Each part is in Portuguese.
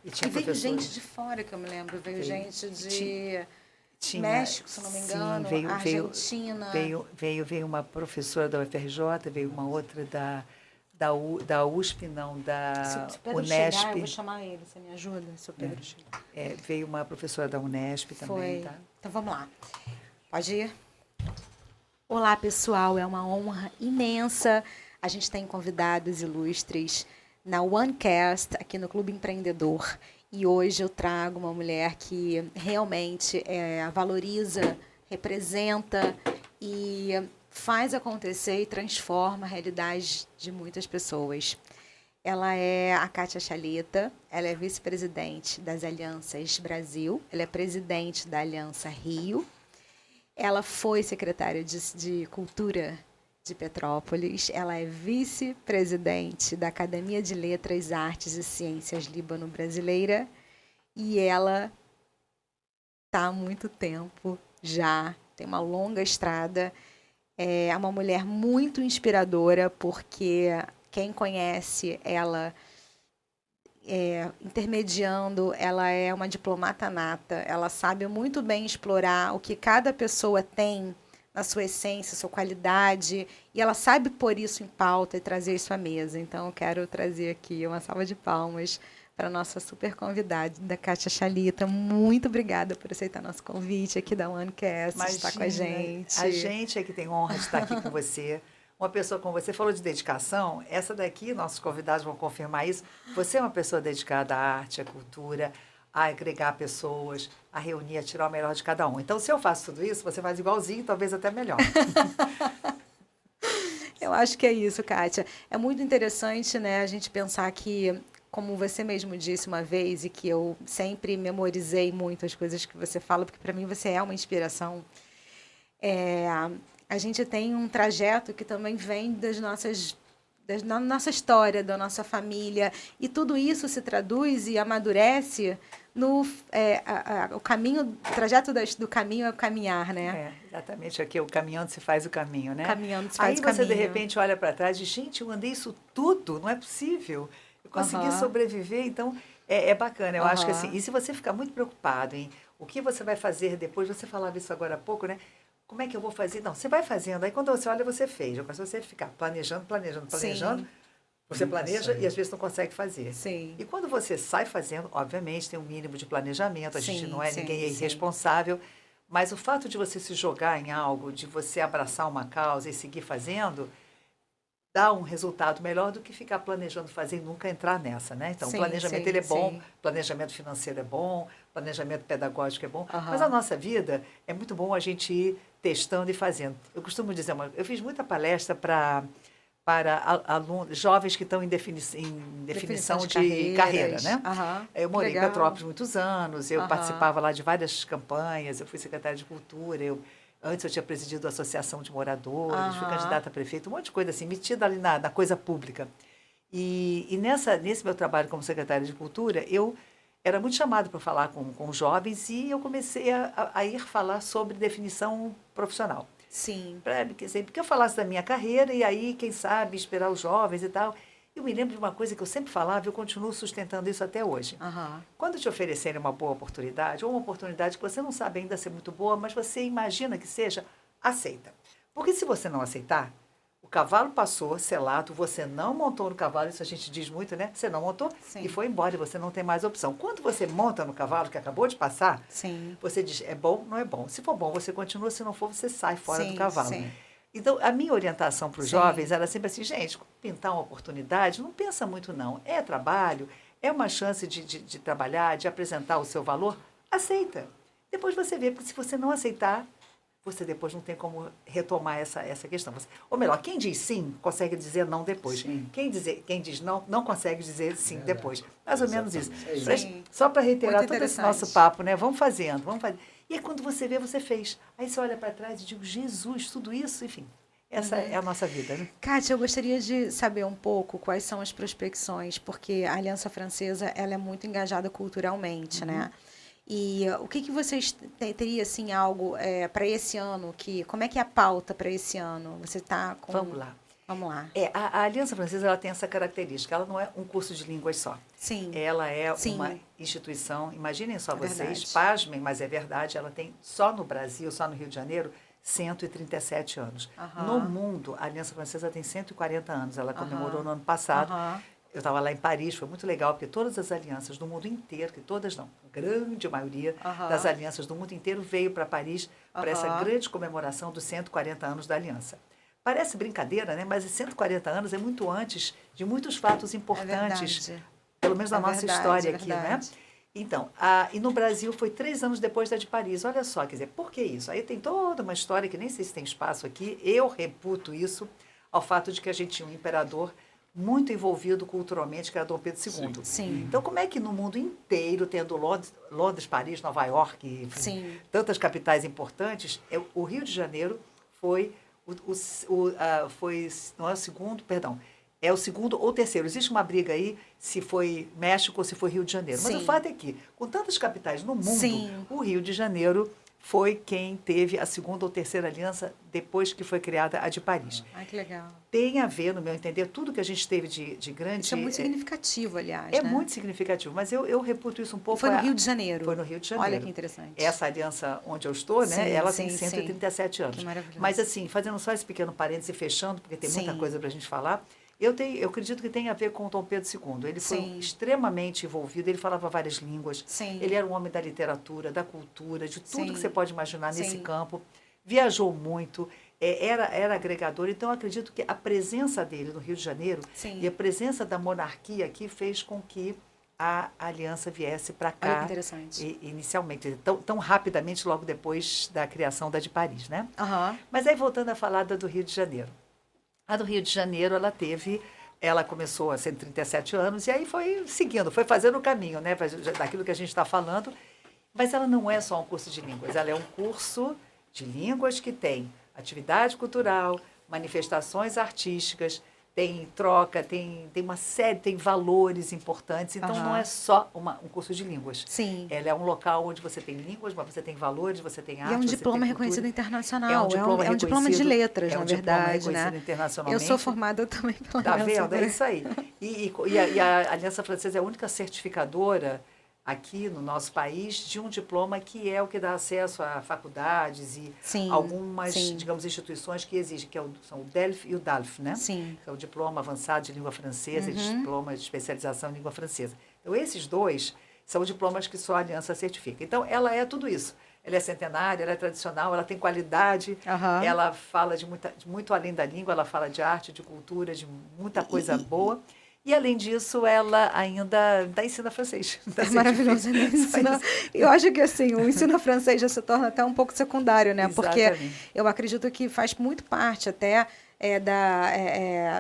E tinha veio professores... gente de fora, que eu me lembro. Veio gente de México, se não me engano, sim, Argentina. Veio uma professora da UFRJ, veio uma outra da USP, não, da Se o Pedro Unesp. chegar, eu vou chamar ele. Você me ajuda? Se o Pedro chegar. Veio uma professora da Unesp também, tá? Então, vamos lá. Pode ir? Olá, pessoal. É uma honra imensa. A gente tem convidados ilustres na OneCast, aqui no Clube Empreendedor. E hoje eu trago uma mulher que realmente valoriza, representa e faz acontecer e transforma a realidade de muitas pessoas. Ela é a Kátia Chalita, ela é vice-presidente das Alianças Brasil, ela é presidente da Aliança Rio. Ela foi secretária de Cultura de Petrópolis. Ela é vice-presidente da Academia de Letras, Artes e Ciências Líbano-Brasileira. E ela está há muito tempo já, tem uma longa estrada. É uma mulher muito inspiradora, porque quem conhece ela... intermediando, ela é uma diplomata nata, ela sabe muito bem explorar o que cada pessoa tem na sua essência, sua qualidade, e ela sabe pôr isso em pauta e trazer isso à mesa. Então, eu quero trazer aqui uma salva de palmas para a nossa super convidada, da Kátia Chalita. Muito obrigada por aceitar nosso convite aqui da OneCast, de estar com a gente. A gente é que tem honra de estar aqui com você. Uma pessoa como você falou de dedicação, essa daqui, nossos convidados vão confirmar isso. Você é uma pessoa dedicada à arte, à cultura, a agregar pessoas, a reunir, a tirar o melhor de cada um. Então, se eu faço tudo isso, você faz igualzinho, talvez até melhor. Eu acho que é isso, Kátia. É muito interessante, né, a gente pensar que, como você mesmo disse uma vez, e que eu sempre memorizei muito as coisas que você fala, porque para mim você é uma inspiração. A gente tem um trajeto que também vem da nossa história, da nossa família, e tudo isso se traduz e amadurece no o caminho, o trajeto do caminho é o caminhar, né? Exatamente, aqui o caminhando se faz o caminho, né? Caminhando se faz Aí o caminho. Aí você, de repente, olha para trás e diz, gente, eu andei isso tudo, não é possível. Eu consegui sobreviver, então é bacana. Eu acho que assim, e se você ficar muito preocupado em o que você vai fazer depois, você falava isso agora há pouco, né? Como é que eu vou fazer? Não, você vai fazendo. Aí quando você olha, você fez. Mas se você ficar planejando, Sim. você planeja e às vezes não consegue fazer. Sim. E quando você sai fazendo, obviamente tem um mínimo de planejamento, a gente não é, ninguém é irresponsável, mas o fato de você se jogar em algo, de você abraçar uma causa e seguir fazendo, dá um resultado melhor do que ficar planejando fazer e nunca entrar nessa, né? Então, o planejamento ele é bom, planejamento financeiro é bom, planejamento pedagógico é bom, mas a nossa vida é muito bom a gente ir testando e fazendo. Eu costumo dizer, eu fiz muita palestra para alunos, jovens que estão em definição de carreira, né? Eu morei em Petrópolis muitos anos, eu participava lá de várias campanhas, eu fui secretária de Cultura, antes eu tinha presidido a Associação de Moradores, fui candidata a prefeito, um monte de coisa assim, metida ali na coisa pública. E nesse meu trabalho como secretária de Cultura, eu era muito chamada para falar com jovens e eu comecei a ir falar sobre definição profissional. Sim. Porque eu falasse da minha carreira e aí, quem sabe, inspirar os jovens e tal. Eu me lembro de uma coisa que eu sempre falava e eu continuo sustentando isso até hoje. Quando te oferecerem uma boa oportunidade, ou uma oportunidade que você não sabe ainda ser muito boa, mas você imagina que seja, aceita. Porque se você não aceitar, o cavalo passou selado, você não montou no cavalo, isso a gente diz muito, né? Você não montou e foi embora e você não tem mais opção. Quando você monta no cavalo, que acabou de passar, você diz, é bom, não é bom. Se for bom, você continua, se não for, você sai fora do cavalo. Então, a minha orientação para os jovens era sempre assim, gente, pintar uma oportunidade, não pensa muito não. É trabalho, é uma chance de trabalhar, de apresentar o seu valor, aceita. Depois você vê, porque se você não aceitar, você depois não tem como retomar essa questão. Ou melhor, quem diz sim, consegue dizer não depois. Quem diz não, não consegue dizer sim depois. Mais ou menos isso. Só para reiterar todo esse nosso papo, né? Vamos fazendo, vamos fazer. E aí, quando você vê, você fez. Aí você olha para trás e digo, Jesus, tudo isso, enfim. Essa é a nossa vida, né? Kátia, eu gostaria de saber um pouco quais são as prospecções, porque a Aliança Francesa ela é muito engajada culturalmente, né? E o que vocês teria assim algo para esse ano? Como é que é a pauta para esse ano? Você está com... Vamos lá. Vamos lá. A Aliança Francesa ela tem essa característica, ela não é um curso de línguas só. Sim. Ela é Sim. uma instituição, imaginem só vocês, verdade. pasmem, mas é verdade, ela tem só no Brasil, só no Rio de Janeiro, 137 anos. No mundo, a Aliança Francesa tem 140 anos, ela comemorou no ano passado. Eu estava lá em Paris, foi muito legal, porque todas as alianças do mundo inteiro, que todas não, a grande maioria das alianças do mundo inteiro veio para Paris para essa grande comemoração dos 140 anos da aliança. Parece brincadeira, né? Mas 140 anos é muito antes de muitos fatos importantes, pelo menos na nossa história aqui, né? Então, e no Brasil foi 3 anos depois da de Paris. Olha só, quer dizer, por que isso? Aí tem toda uma história que nem sei se tem espaço aqui. Eu reputo isso ao fato de que a gente tinha um imperador muito envolvido culturalmente, que era Dom Pedro II. Sim. Então, como é que no mundo inteiro, tendo Londres, Paris, Nova York, tantas capitais importantes, o Rio de Janeiro foi não é o segundo, perdão, é o segundo ou terceiro. Existe uma briga aí se foi México ou se foi Rio de Janeiro. Mas o fato é que, com tantas capitais no mundo, o Rio de Janeiro foi quem teve a segunda ou terceira aliança depois que foi criada a de Paris. Que legal. Tem a ver, no meu entender, tudo que a gente teve de grande... Isso é muito significativo, aliás, É muito significativo, mas eu reputo isso um pouco... Foi no Rio de Janeiro. Foi no Rio de Janeiro. Olha que interessante. Essa aliança onde eu estou, né, ela tem 137 anos. Que maravilhoso. Mas assim, fazendo só esse pequeno parêntese e fechando, porque tem muita coisa para a gente falar, eu acredito que tem a ver com o Dom Pedro II. Ele foi extremamente envolvido, ele falava várias línguas, ele era um homem da literatura, da cultura, de tudo que você pode imaginar nesse campo. Viajou muito, era agregador. Então, eu acredito que a presença dele no Rio de Janeiro e a presença da monarquia aqui fez com que a aliança viesse para cá. Olha que interessante. Inicialmente, tão rapidamente, logo depois da criação da de Paris, né? Mas aí, voltando a falar da do Rio de Janeiro. A do Rio de Janeiro, ela começou a 137 anos e aí foi seguindo, foi fazendo o caminho, né, daquilo que a gente está falando. Mas ela não é só um curso de línguas, ela é um curso de línguas que tem atividade cultural, manifestações artísticas, tem troca, tem uma série, tem valores importantes. Então, não é só um curso de línguas. Ela é um local onde você tem línguas, mas você tem valores, você tem arte, e é um diploma reconhecido internacional. É um diploma de letras, na verdade, né? Internacionalmente. Eu sou formada também pela Tá vendo? É isso aí. E a Aliança Francesa é a única certificadora aqui no nosso país de um diploma que é o que dá acesso a faculdades e algumas, digamos, instituições que exigem, que são o DELF e o DALF, né? Que é o Diploma Avançado de Língua Francesa e o Diploma de Especialização em Língua Francesa. Então, esses dois são diplomas que só a Aliança certifica. Então, ela é tudo isso. Ela é centenária, ela é tradicional, ela tem qualidade, ela fala de muito além da língua, ela fala de arte, de cultura, de muita coisa boa. E, além disso, ela ainda ensina francês. É maravilhoso. Eu acho que, assim, o ensino francês já se torna até um pouco secundário, né? Exatamente. Porque eu acredito que faz muito parte até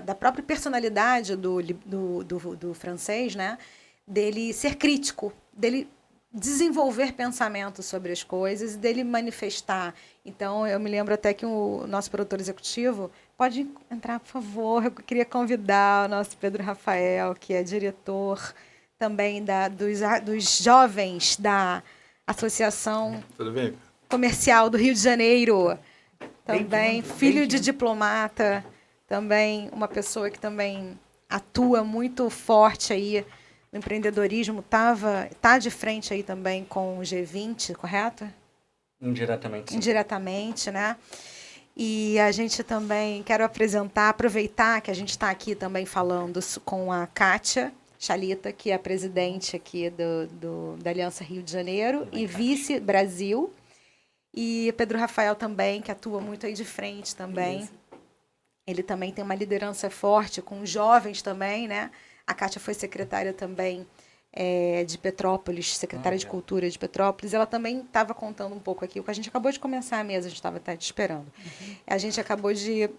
da própria personalidade do francês, né? Dele ser crítico, dele desenvolver pensamentos sobre as coisas e dele manifestar. Então, eu me lembro até que o nosso produtor executivo... Pode entrar, por favor. Eu queria convidar o nosso Pedro Rafael, que é diretor também dos jovens da Associação Comercial do Rio de Janeiro. Também filho de diplomata, também uma pessoa que também atua muito forte aí no empreendedorismo. Tá de frente aí também com o G20, correto? Indiretamente, sim. Indiretamente, né? E a gente também quero aproveitar que a gente está aqui também falando com a Kátia Chalita, que é a presidente aqui da Aliança Rio de Janeiro e vice-Brasil. E Pedro Rafael também, que atua muito aí de frente também. Isso. Ele também tem uma liderança forte com jovens também, né? A Kátia foi secretária também de Petrópolis, secretária de Cultura de Petrópolis. Ela também estava contando um pouco aqui, o que a gente acabou de começar a mesa, a gente estava até te esperando. A gente acabou de...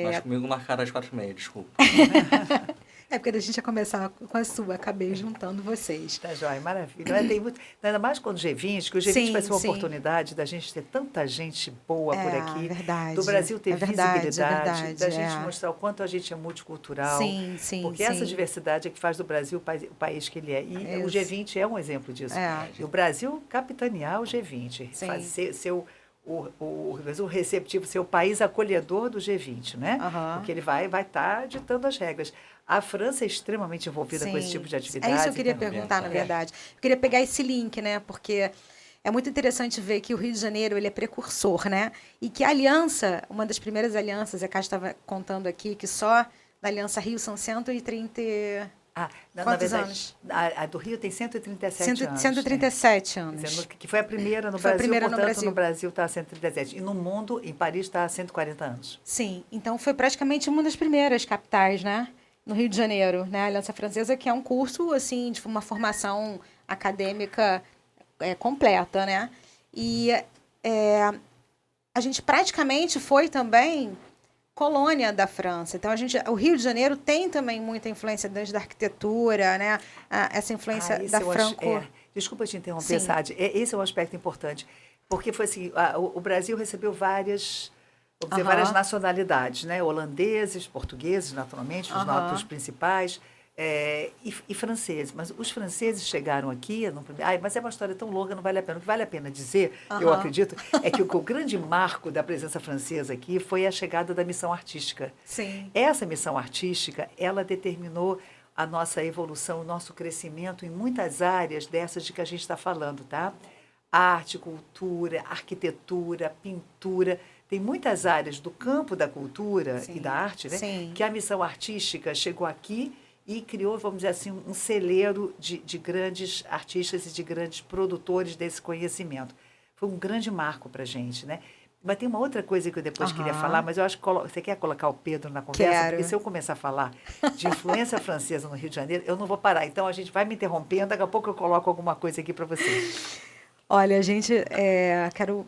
Mas comigo marcaram às 4h30, desculpa. É porque a gente ia começar com a sua, acabei juntando vocês. Tá joia, maravilha. Tem muito, ainda mais quando o G20, que o G20 vai ser uma oportunidade da gente ter tanta gente boa por aqui. Verdade. Do Brasil ter visibilidade, da gente é. mostrar o quanto a gente é multicultural. Sim, porque essa diversidade é que faz do Brasil o país que ele é. E o G20 é um exemplo disso. E o Brasil capitanear o G20, ser o receptivo ser o país acolhedor do G20, né? Porque ele vai estar ditando as regras. A França é extremamente envolvida com esse tipo de atividade. É isso que eu queria perguntar, na verdade. Eu queria pegar esse link, né? Porque é muito interessante ver que o Rio de Janeiro ele é precursor, né? E que a aliança, uma das primeiras alianças, a Cátia estava contando aqui, que só na Aliança Rio são 130... na quantos verdade, anos? A do Rio tem 137 anos. 137 anos. Dizendo que foi a primeira no Foi Brasil, a primeira portanto, no Brasil está a 137. E no mundo, em Paris, está a 140 anos. Sim, então foi praticamente uma das primeiras capitais, né? No Rio de Janeiro, né? A Aliança Francesa, que é um curso, assim, de uma formação acadêmica completa, né? E a gente praticamente foi também colônia da França. Então, o Rio de Janeiro tem também muita influência desde da arquitetura, né? Essa influência da Franco... Desculpa te interromper, Sade. Esse é um aspecto importante. Porque foi assim, o Brasil recebeu várias nacionalidades, né? Holandeses, portugueses, naturalmente, os principais, e franceses. Mas os franceses chegaram aqui... mas é uma história tão longa, não vale a pena. O que vale a pena dizer, eu acredito, é que o grande marco da presença francesa aqui foi a chegada da missão artística. Sim. Essa missão artística, ela determinou a nossa evolução, o nosso crescimento em muitas áreas dessas de que a gente está falando, tá? Arte, cultura, arquitetura, pintura... Tem muitas áreas do campo da cultura e da arte, né? Que a missão artística chegou aqui e criou, vamos dizer assim, um celeiro de grandes artistas e de grandes produtores desse conhecimento. Foi um grande marco para a gente, né? Mas tem uma outra coisa que eu depois queria falar, mas eu acho que você quer colocar o Pedro na conversa? Quero. Porque se eu começar a falar de influência francesa no Rio de Janeiro, eu não vou parar. Então, a gente vai me interrompendo, daqui a pouco eu coloco alguma coisa aqui para vocês. Olha, a gente, quero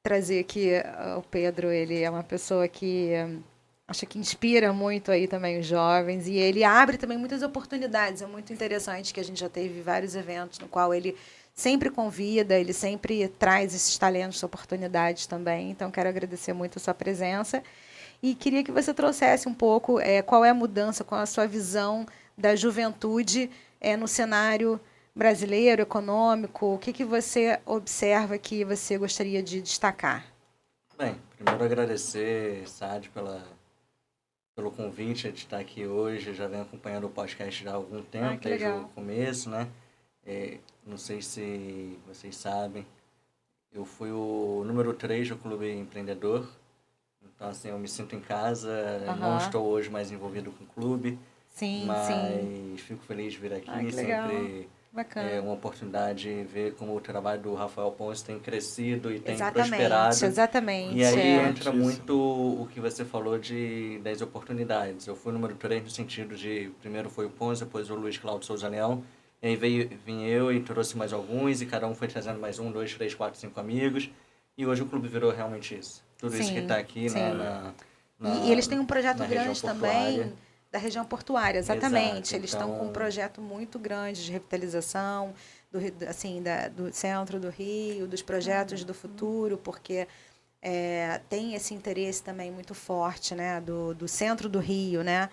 trazer aqui o Pedro, ele é uma pessoa que acho que inspira muito aí também os jovens, e ele abre também muitas oportunidades. É muito interessante que a gente já teve vários eventos no qual ele sempre convida, ele sempre traz esses talentos, oportunidades também. Então, quero agradecer muito a sua presença e queria que você trouxesse um pouco qual é a mudança, qual é a sua visão da juventude no cenário brasileiro, econômico. O que você observa que você gostaria de destacar? Bem, primeiro agradecer, Sade, pelo convite de estar aqui hoje. Eu já venho acompanhando o podcast já há algum tempo, desde o começo, né? Não sei se vocês sabem, eu fui o número 3 do Clube Empreendedor. Então, assim, eu me sinto em casa. Não estou hoje mais envolvido com o clube. Mas fico feliz de vir aqui. Sempre bacana. É uma oportunidade de ver como o trabalho do Rafael Ponce tem crescido e tem prosperado. Exatamente. E aí entra muito o que você falou das oportunidades. Eu fui o número 3 no sentido de, primeiro foi o Ponce, depois o Luiz Cláudio Souza Leão. E aí vim eu e trouxe mais alguns, e cada um foi trazendo mais 1, 2, 3, 4, 5 amigos. E hoje o clube virou realmente isso. Tudo isso que está aqui, né, e eles têm um projeto grande também da região portuária, exatamente. Exato, eles estão com um projeto muito grande de revitalização do centro do Rio, dos projetos do futuro, porque tem esse interesse também muito forte, né, do centro do Rio, né,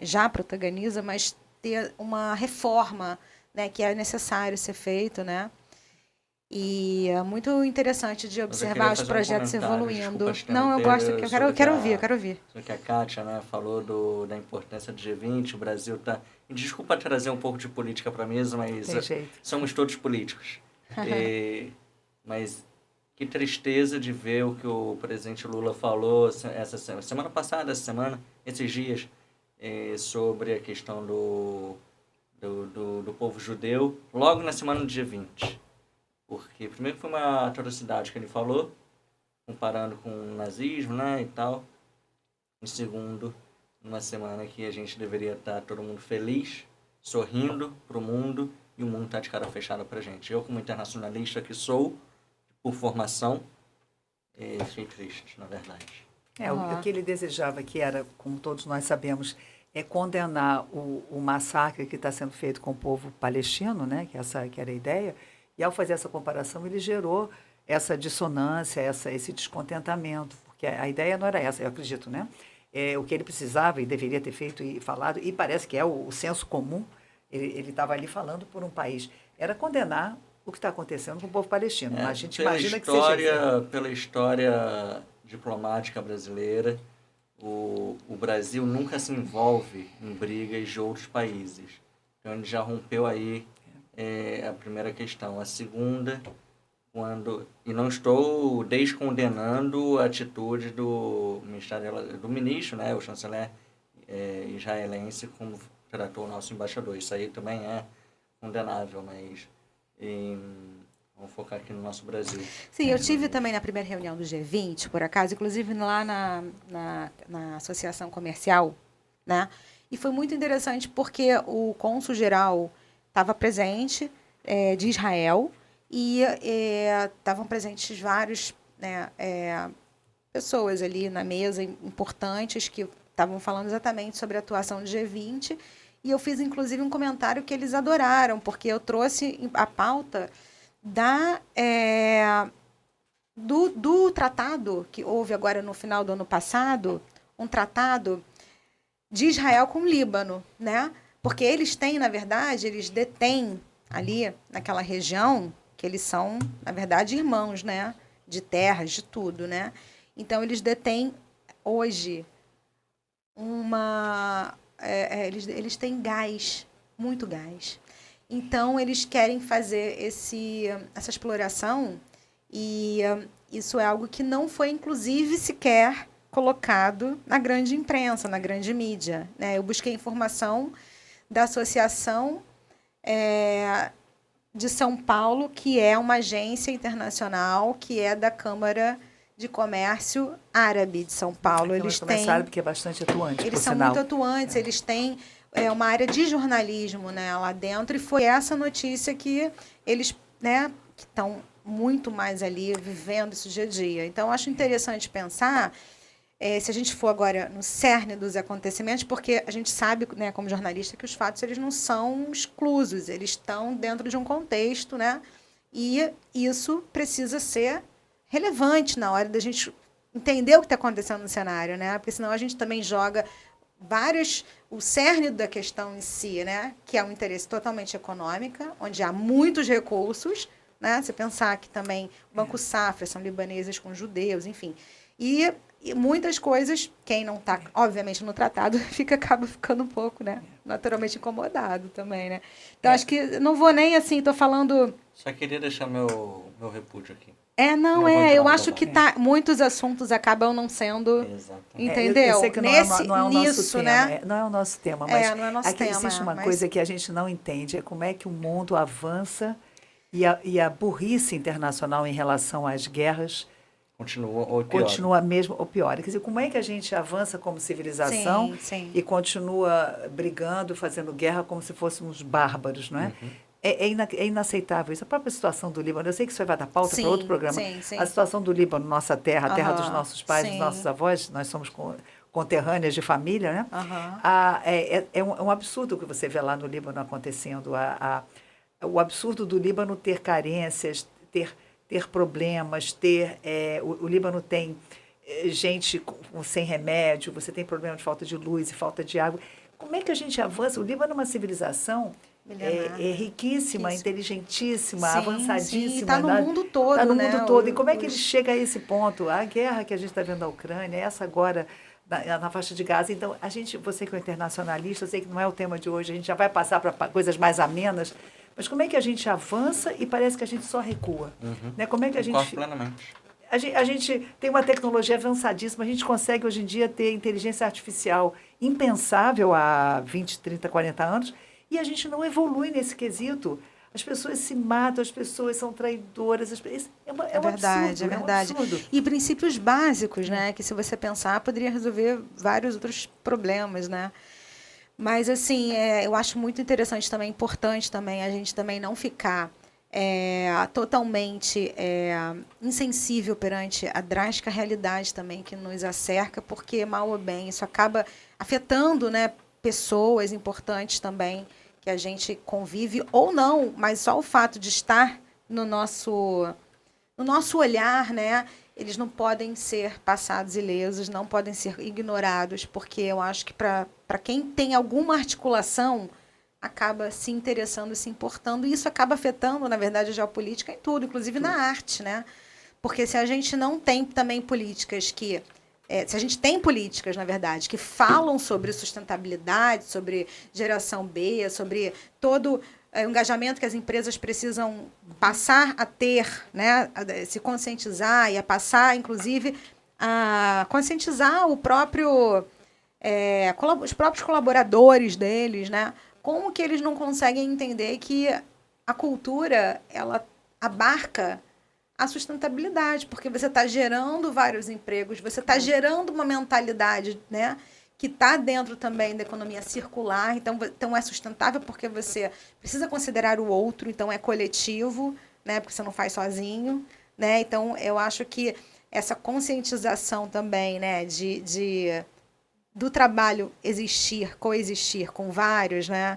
já protagoniza, mas ter uma reforma, né, que é necessário ser feito, né? E é muito interessante de observar os projetos evoluindo. Não, eu gosto, eu quero ouvir. Só que a Kátia, né, falou da importância do G20, o Brasil está... Desculpa trazer um pouco de política para a mesa, mas somos todos políticos. Mas que tristeza de ver o que o presidente Lula falou semana passada, esses dias, sobre a questão do povo judeu, logo na semana do G20. Porque, primeiro, foi uma atrocidade que ele falou, comparando com o nazismo, né, e tal. E segundo, numa semana que a gente deveria estar todo mundo feliz, sorrindo para o mundo, e o mundo está de cara fechada para a gente. Eu, como internacionalista que sou, por formação, fiquei triste, na verdade. O que ele desejava, que era, como todos nós sabemos, condenar o massacre que está sendo feito com o povo palestino, né, que era a ideia. E, ao fazer essa comparação, ele gerou essa dissonância, esse descontentamento, porque a ideia não era essa, eu acredito, né? O que ele precisava e deveria ter feito e falado, e parece que é o senso comum, ele estava ali falando por um país, era condenar o que está acontecendo com o povo palestino. Mas a gente imagina que seja... Pela história diplomática brasileira, o Brasil nunca se envolve em brigas de outros países. Então, ele já rompeu aí a primeira questão. A segunda, e não estou descondenando a atitude do ministro, né, o chanceler israelense, como tratou o nosso embaixador. Isso aí também é condenável, mas vamos focar aqui no nosso Brasil. Sim, eu tive também na primeira reunião do G20, por acaso, inclusive lá na Associação Comercial, né? E foi muito interessante porque o cônsul-geral estava presente, de Israel, e estavam presentes vários, né, pessoas ali na mesa importantes que estavam falando exatamente sobre a atuação do G20. E eu fiz, inclusive, um comentário que eles adoraram, porque eu trouxe a pauta do tratado que houve agora no final do ano passado, um tratado de Israel com o Líbano, né? Porque eles têm, na verdade, eles detêm ali naquela região, que eles são, na verdade, irmãos, né? De terras, de tudo, né? Então, eles detêm hoje eles têm gás, muito gás. Então, eles querem fazer essa exploração e isso é algo que não foi, inclusive, sequer colocado na grande imprensa, na grande mídia, né? Eu busquei informação da Associação de São Paulo, que é uma agência internacional, que é da Câmara de Comércio Árabe de São Paulo. Eles têm árabe, que é bastante atuante. Eles são muito atuantes, eles têm uma área de jornalismo, né, lá dentro, e foi essa notícia que eles, né, que estão muito mais ali vivendo isso dia a dia. Então, acho interessante pensar, se a gente for agora no cerne dos acontecimentos, porque a gente sabe, né, como jornalista, que os fatos eles não são exclusos, eles estão dentro de um contexto, né, e isso precisa ser relevante na hora da gente entender o que está acontecendo no cenário, né, porque senão a gente também joga o cerne da questão em si, né, que é um interesse totalmente econômico, onde há muitos recursos, né, você pensar que também o Banco Safra são libaneses com judeus, enfim, e muitas coisas, quem não está, obviamente, no tratado, acaba ficando um pouco, né, naturalmente incomodado também, né. Então, acho que não vou nem assim, estou falando... Só queria deixar meu repúdio aqui. Eu acho que muitos assuntos acabam não sendo, entendeu? Eu sei que não é o nosso tema, né? Não é o nosso tema, mas não é nosso tema, existe uma coisa que a gente não entende, é como é que o mundo avança e a burrice internacional em relação às guerras continua mesmo ou pior. Quer dizer, como é que a gente avança como civilização e continua brigando, fazendo guerra como se fôssemos bárbaros, não é? Uhum. É inaceitável isso. A própria situação do Líbano, eu sei que isso vai dar pauta para outro programa. A situação do Líbano, nossa terra, a terra dos nossos pais, dos nossos avós, nós somos conterrâneas de família, né? É um absurdo o que você vê lá no Líbano acontecendo. O absurdo do Líbano ter carências, ter problemas, o Líbano tem gente sem remédio, você tem problema de falta de luz e falta de água. Como é que a gente avança? O Líbano é uma civilização riquíssima, inteligentíssima, avançadíssima. Está no mundo todo, Está no mundo todo. E como é que ele chega a esse ponto? A guerra que a gente está vendo na Ucrânia, essa agora na faixa de Gaza. Então, você que é internacionalista, eu sei que não é o tema de hoje, a gente já vai passar para coisas mais amenas, mas como é que a gente avança e parece que a gente só recua? Uhum. Né? Como é que a gente... plenamente. A gente tem uma tecnologia avançadíssima, a gente consegue hoje em dia ter inteligência artificial impensável há 20, 30, 40 anos, e a gente não evolui nesse quesito. As pessoas se matam, as pessoas são traidoras. É verdade. Um absurdo. E princípios básicos, né? Que se você pensar, poderia resolver vários outros problemas, né? Mas, assim, eu acho muito interessante também, importante também, a gente também não ficar totalmente insensível perante a drástica realidade também que nos acerca, porque, mal ou bem, isso acaba afetando, né, pessoas importantes também, que a gente convive, ou não, mas só o fato de estar no nosso olhar, né, eles não podem ser passados ilesos, não podem ser ignorados, porque eu acho que para quem tem alguma articulação, acaba se interessando, se importando, e isso acaba afetando, na verdade, a geopolítica em tudo, inclusive na arte, né? Porque se a gente não tem também políticas que... se a gente tem políticas, na verdade, que falam sobre sustentabilidade, sobre geração B, sobre todo o engajamento que as empresas precisam passar a ter, né? Se conscientizar e a passar, inclusive, a conscientizar o próprio... os próprios colaboradores deles, né? Como que eles não conseguem entender que a cultura, ela abarca a sustentabilidade, porque você está gerando vários empregos, você está gerando uma mentalidade, né, que está dentro também da economia circular, então é sustentável porque você precisa considerar o outro, então é coletivo, né, porque você não faz sozinho, né? Então eu acho que essa conscientização também, né, do trabalho coexistir com vários, né?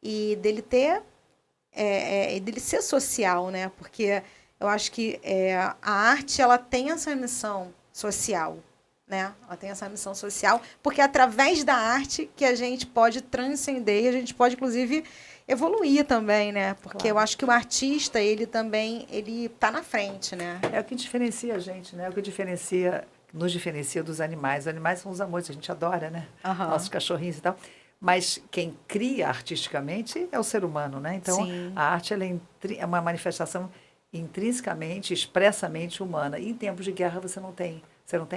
E dele dele ser social, né? Porque eu acho que a arte, ela tem essa missão social, né? Ela tem essa missão social, porque é através da arte que a gente pode transcender, a gente pode, inclusive, evoluir também, né? Porque eu acho que o artista, ele tá na frente, né? É o que diferencia a gente, né? É o que nos diferencia dos animais. Os animais são os amores, a gente adora, né? Nossos cachorrinhos e tal. Mas quem cria artisticamente é o ser humano, né? Então, sim, a arte ela é uma manifestação intrinsecamente, expressamente humana. E em tempos de guerra você não tem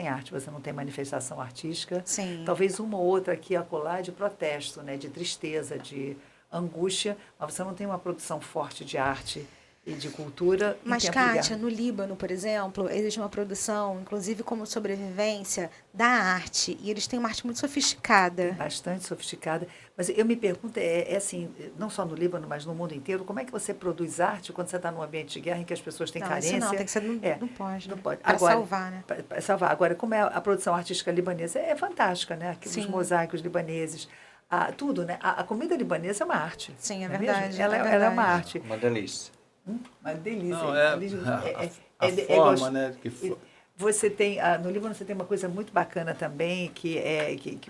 arte, você não tem manifestação artística. Sim. Talvez uma ou outra aqui e acolá de protesto, né? De tristeza, de angústia, mas você não tem uma produção forte de arte e de cultura. Mas, Kátia, no Líbano, por exemplo, existe uma produção, inclusive como sobrevivência, da arte. E eles têm uma arte muito sofisticada. Bastante sofisticada. Mas eu me pergunto, assim, não só no Líbano, mas no mundo inteiro, como é que você produz arte quando você está num ambiente de guerra em que as pessoas têm carência? Isso não, tem que ser, não pode. Não pode. Para salvar, né? Para salvar. Agora, como é a produção artística libanesa? É fantástica, né? Aqui, os mosaicos libaneses. Tudo, né? A comida libanesa é uma arte. Sim, é verdade. Ela é uma arte. Uma delícia. Uma delícia. Não, a forma, né? Você tem, no Líbano você tem uma coisa muito bacana também, que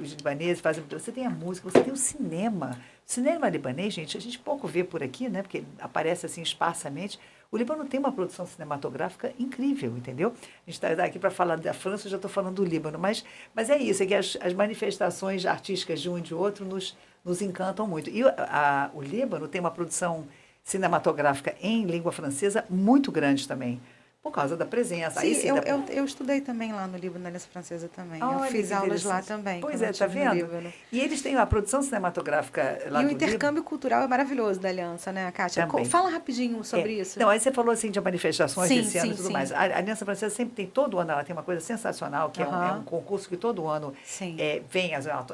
os libaneses fazem. Você tem a música, você tem o cinema. O cinema libanês, gente, a gente pouco vê por aqui, né? Porque aparece assim esparsamente. O Líbano tem uma produção cinematográfica incrível, entendeu? A gente está aqui para falar da França, eu já estou falando do Líbano, mas é isso, é que as manifestações artísticas de um e de outro nos encantam muito. E o Líbano tem uma produção cinematográfica em língua francesa muito grande também, por causa da presença. Sim, eu estudei também lá no Líbano, na Aliança Francesa também. Eu fiz aulas lá também. Pois está vendo? E eles têm a produção cinematográfica lá do Líbano. E o intercâmbio cultural é maravilhoso da Aliança, né, Kátia? Também. Fala rapidinho sobre isso. Não, aí você falou assim de manifestações desse ano e tudo mais. A Aliança Francesa sempre tem, todo ano ela tem uma coisa sensacional, que é um concurso que todo ano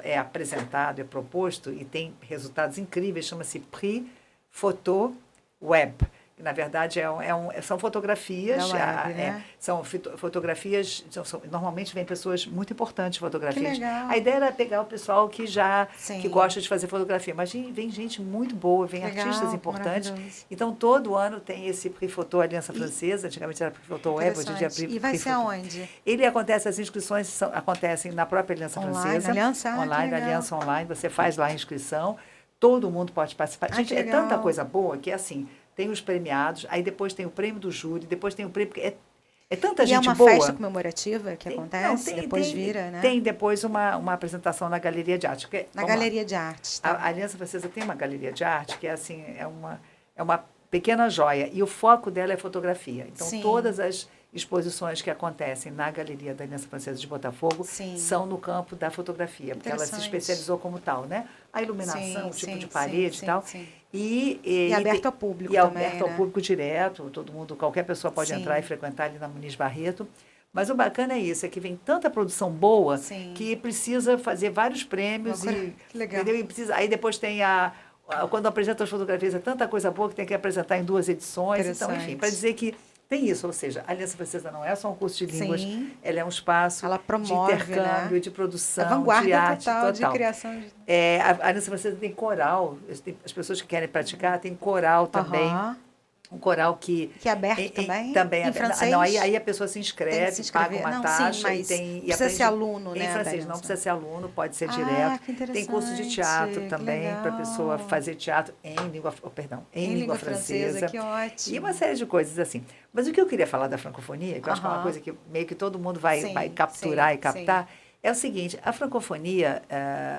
é apresentado, é proposto e tem resultados incríveis, chama-se Prix Photo Web. Na verdade, são fotografias. Web, né? São fotografias. Normalmente vem pessoas muito importantes fotografias. Que legal. A ideia era pegar o pessoal que gosta de fazer fotografia. Mas vem gente muito boa, vem artistas importantes. Então, todo ano tem esse Prix Photo Aliança Francesa. Antigamente era Prix Photo Web, hoje em dia é Prix. E vai ser aonde? As inscrições acontecem na própria Aliança Francesa. Online, Aliança Online. Você faz lá a inscrição. Todo mundo pode participar. Gente, é tanta coisa boa que é assim. Tem os premiados, aí depois tem o prêmio do júri, depois tem o prêmio... É tanta gente boa. E é uma festa comemorativa que acontece? Depois vira, né? Tem depois uma apresentação na Galeria de Arte. Galeria de Arte. Tá. A Aliança Francesa tem uma Galeria de Arte que é assim, é uma pequena joia. E o foco dela é fotografia. Então, todas as exposições que acontecem na Galeria da Aliança Francesa de Botafogo são no campo da fotografia, porque ela se especializou como tal, né? A iluminação, o tipo de parede e tal. E aberto ao público também, aberto ao público direto, todo mundo, qualquer pessoa pode entrar e frequentar ali na Muniz Barreto. Mas o bacana é isso, é que vem tanta produção boa que precisa fazer vários prêmios. Legal. Entendeu? Aí depois tem quando apresenta as fotografias, é tanta coisa boa que tem que apresentar em 2 edições. Então, enfim, para dizer que tem isso, ou seja, a Aliança Francesa não é só um curso de línguas, ela é um espaço promove, de intercâmbio, né? de produção, vanguarda de arte total. De criação. A Aliança Francesa tem coral, as pessoas que querem praticar têm coral também. um coral que é aberto também? Também em francês? Não, aí a pessoa se inscreve, paga uma taxa. Sim, mas e precisa ser aluno, né? Em francês, não precisa ser aluno, pode ser direto. Que interessante. Tem curso de teatro também, para a pessoa fazer teatro em língua francesa. Que ótimo. E uma série de coisas assim. Mas o que eu queria falar da francofonia, que eu acho que é uma coisa que meio que todo mundo vai capturar e captar, é o seguinte: a francofonia,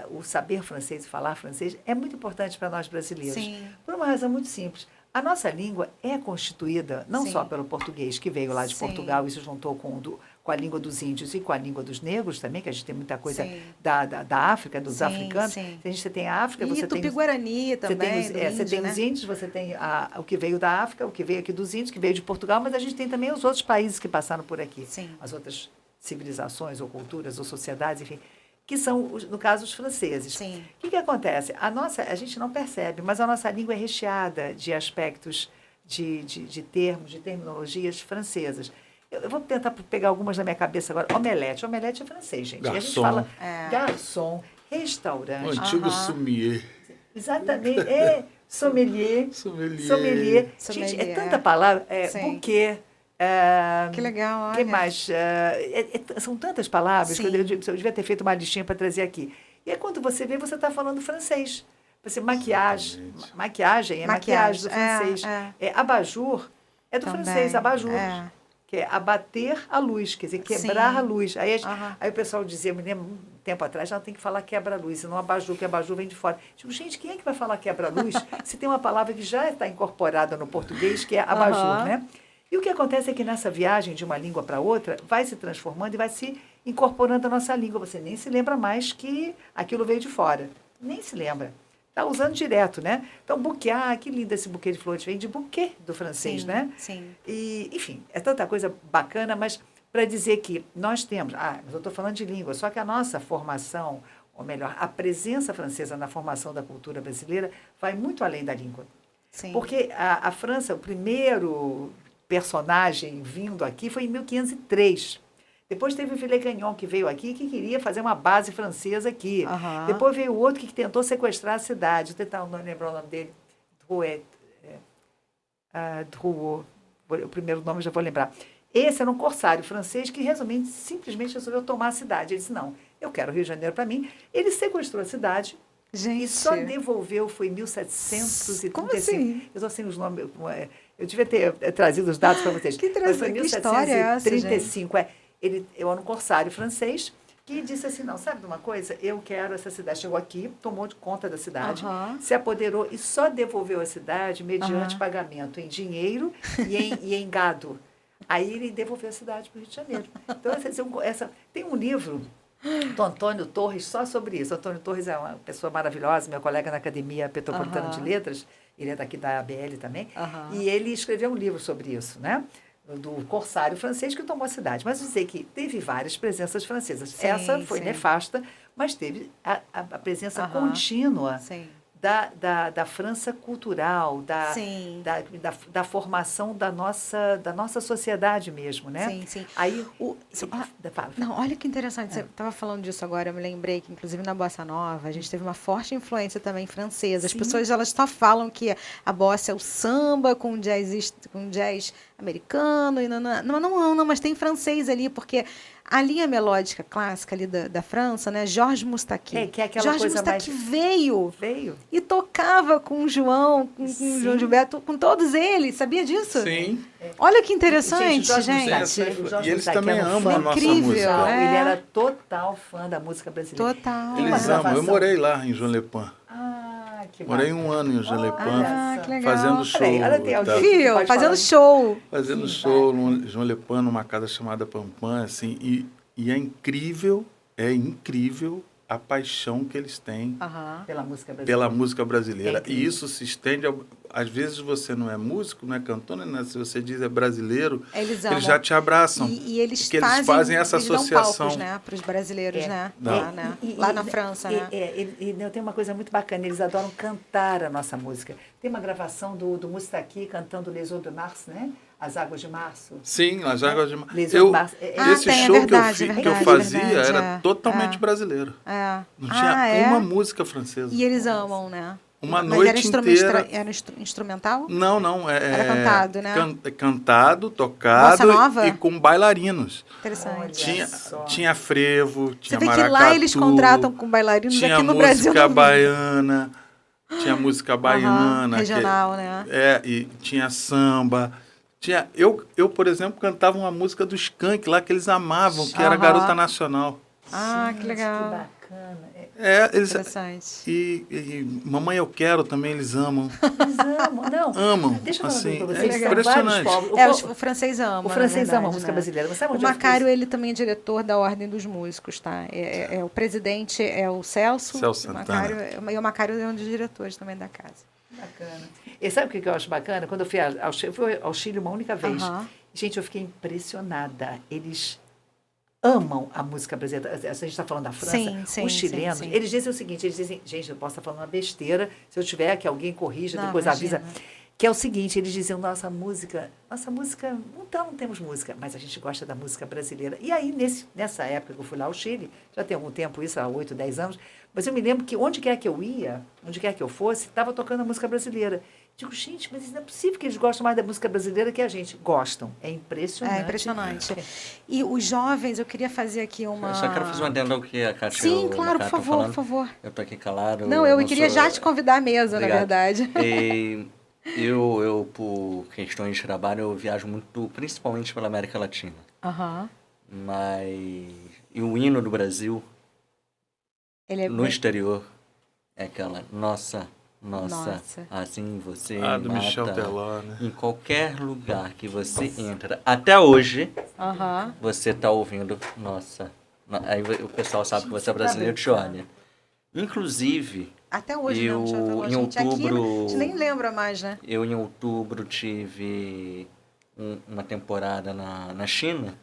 o saber francês e falar francês é muito importante para nós brasileiros. Sim. Por uma razão muito simples. A nossa língua é constituída não só pelo português, que veio lá de Portugal e se juntou com a língua dos índios e com a língua dos negros também, que a gente tem muita coisa da África, dos africanos. Você tem a África, você tem... Tupi-Guarani também, você tem os índios, você tem o que veio da África, o que veio aqui dos índios, que veio de Portugal, mas a gente tem também os outros países que passaram por aqui. Sim. As outras civilizações ou culturas ou sociedades, enfim, que são, no caso, os franceses. Sim. O que acontece? A gente não percebe, mas a nossa língua é recheada de aspectos, de termos, de terminologias francesas. Eu vou tentar pegar algumas na minha cabeça agora. Omelete. Omelete é francês, gente. Garçom. E a gente fala garçom, restaurante. O antigo sommelier. Exatamente. Sommelier. Gente, é tanta palavra. Buquê. Que legal, olha. O que mais? São tantas palavras que eu devia ter feito uma listinha para trazer aqui. E aí, quando você vê, você está falando francês. Você, maquiagem é maquiagem do francês. Abajur é do francês, abajur. Que é abater a luz, quer dizer, quebrar a luz. Aí o pessoal dizia, eu me lembro, um tempo atrás, não tem que falar quebra-luz, e não abajur, que abajur vem de fora. Digo, gente, quem é que vai falar quebra-luz se tem uma palavra que já está incorporada no português, que é abajur, né? E o que acontece é que nessa viagem de uma língua para outra, vai se transformando e vai se incorporando a nossa língua. Você nem se lembra mais que aquilo veio de fora. Nem se lembra. Está usando direto, né? Então, buquê, que lindo esse buquê de flores. Vem de buquê do francês, né? Sim. E, enfim, é tanta coisa bacana, mas para dizer que nós temos... mas eu estou falando de língua, só que a nossa formação, ou melhor, a presença francesa na formação da cultura brasileira vai muito além da língua. Sim. Porque a França, o primeiro personagem vindo aqui foi em 1503. Depois teve o Villegagnon, que veio aqui, que queria fazer uma base francesa aqui. Depois veio outro que tentou sequestrar a cidade. Vou tentar lembrar o nome dele. Drouot. O primeiro nome eu já vou lembrar. Esse era um corsário francês que, simplesmente resolveu tomar a cidade. Ele disse, não, eu quero o Rio de Janeiro para mim. Ele sequestrou a cidade. Gente. E só devolveu, foi em 1735. Como assim? Eu estou sem os nomes. Eu devia ter trazido os dados para vocês. Que interessante, que história é essa, 1735, ele era um corsário francês que disse assim, não, sabe de uma coisa? Eu quero essa cidade. Chegou aqui, tomou de conta da cidade, se apoderou e só devolveu a cidade mediante pagamento em dinheiro e em gado. Aí ele devolveu a cidade para o Rio de Janeiro. Então, tem um livro do Antônio Torres só sobre isso. O Antônio Torres é uma pessoa maravilhosa, meu colega na Academia Petropolitana de Letras, ele é daqui da ABL também, e ele escreveu um livro sobre isso, né? Do corsário francês que tomou a cidade. Mas dizer que teve várias presenças francesas. Sim, essa foi nefasta, mas teve a presença contínua da França cultural, da formação da nossa sociedade mesmo, né? Sim, sim. Aí, não, olha que interessante, você estava falando disso agora, eu me lembrei que, inclusive, na Bossa Nova, a gente teve uma forte influência também francesa. As pessoas, elas só falam que a bossa é o samba com jazz americano, e não, mas tem francês ali, porque a linha melódica clássica ali da França, né? Georges Moustaki. Que é aquela Georges coisa Moustaki mais... veio e tocava com o João, com o João Gilberto, com todos eles. Sabia disso? Sim. Olha que interessante, gente. E eles também amam a nossa música. Ele era total fã da música brasileira. Total. Eles amam. Eu morei lá em João Lepin. Morei bacana. 1 ano em João Lepin, fazendo show. Fazendo show no João Lepin, numa casa chamada Pampam, assim, e é incrível a paixão que eles têm pela música brasileira. E isso se estende, às vezes você não é músico, não é cantor, né? Se você diz é brasileiro, eles já te abraçam. E eles fazem essa associação, né, para os brasileiros, né? Lá na França, né? E tem uma coisa muito bacana, eles adoram cantar a nossa música. Tem uma gravação do Moustaki cantando Les Eaux de Mars, né? As Águas de Março. Sim, As Águas de Março. Esse show que eu fazia era totalmente brasileiro. Não tinha uma música francesa. E eles amam, né? uma noite inteira. Era instrumental? Não. Era cantado, né? Cantado, tocado Bossa nova? E com bailarinos. Interessante. Tinha frevo, tinha maracatu. Você vê que lá eles contratam com bailarinos, aqui no Brasil música baiana, tinha música baiana. Regional, né? E tinha samba. Eu, por exemplo, cantava uma música do Skank lá que eles amavam, que era Garota Nacional. Que legal. Que bacana. Interessante. E Mamãe Eu Quero também, eles amam. Eles amam, não. Amam. Deixa eu falar assim, pra vocês. é impressionante. O francês ama. O francês ama a música brasileira. Você sabe o Macário, ele também é diretor da Ordem dos Músicos, tá? O presidente é o Celso Santana. E o Macário é um dos diretores também da casa. Bacana. E sabe o que eu acho bacana? Quando eu fui ao Chile uma única vez, gente, eu fiquei impressionada. Eles amam a música brasileira. A gente está falando da França, os chilenos, eles dizem o seguinte, eles dizem, gente, eu posso estar falando uma besteira, se eu tiver que alguém corrija, depois avisa, que é o seguinte, eles diziam, nossa música, não temos música, mas a gente gosta da música brasileira. E aí, nessa época que eu fui lá ao Chile, já tem algum tempo isso, há 8, 10 anos, mas eu me lembro que onde quer que eu ia, onde quer que eu fosse, estava tocando a música brasileira. Digo, gente, mas não é possível que eles gostam mais da música brasileira que a gente. Gostam. É impressionante. É impressionante. E os jovens, eu queria fazer aqui uma... Eu só quero fazer um adendo ao que a Kátia Sim, claro, por favor. Eu tô aqui calado. Não, eu queria já te convidar à mesa, Obrigado. Na verdade. Eu, por questões de trabalho, eu viajo muito, principalmente pela América Latina. E o hino do Brasil, no exterior, é aquela Nossa, assim você do mata. Michel Teló, né? Em qualquer lugar que você entra, até hoje, você tá ouvindo Nossa. Aí o pessoal sabe que você é brasileiro, te olha. Inclusive, até hoje, em outubro, a gente nem lembra mais, né? Eu, em outubro, tive uma temporada na China.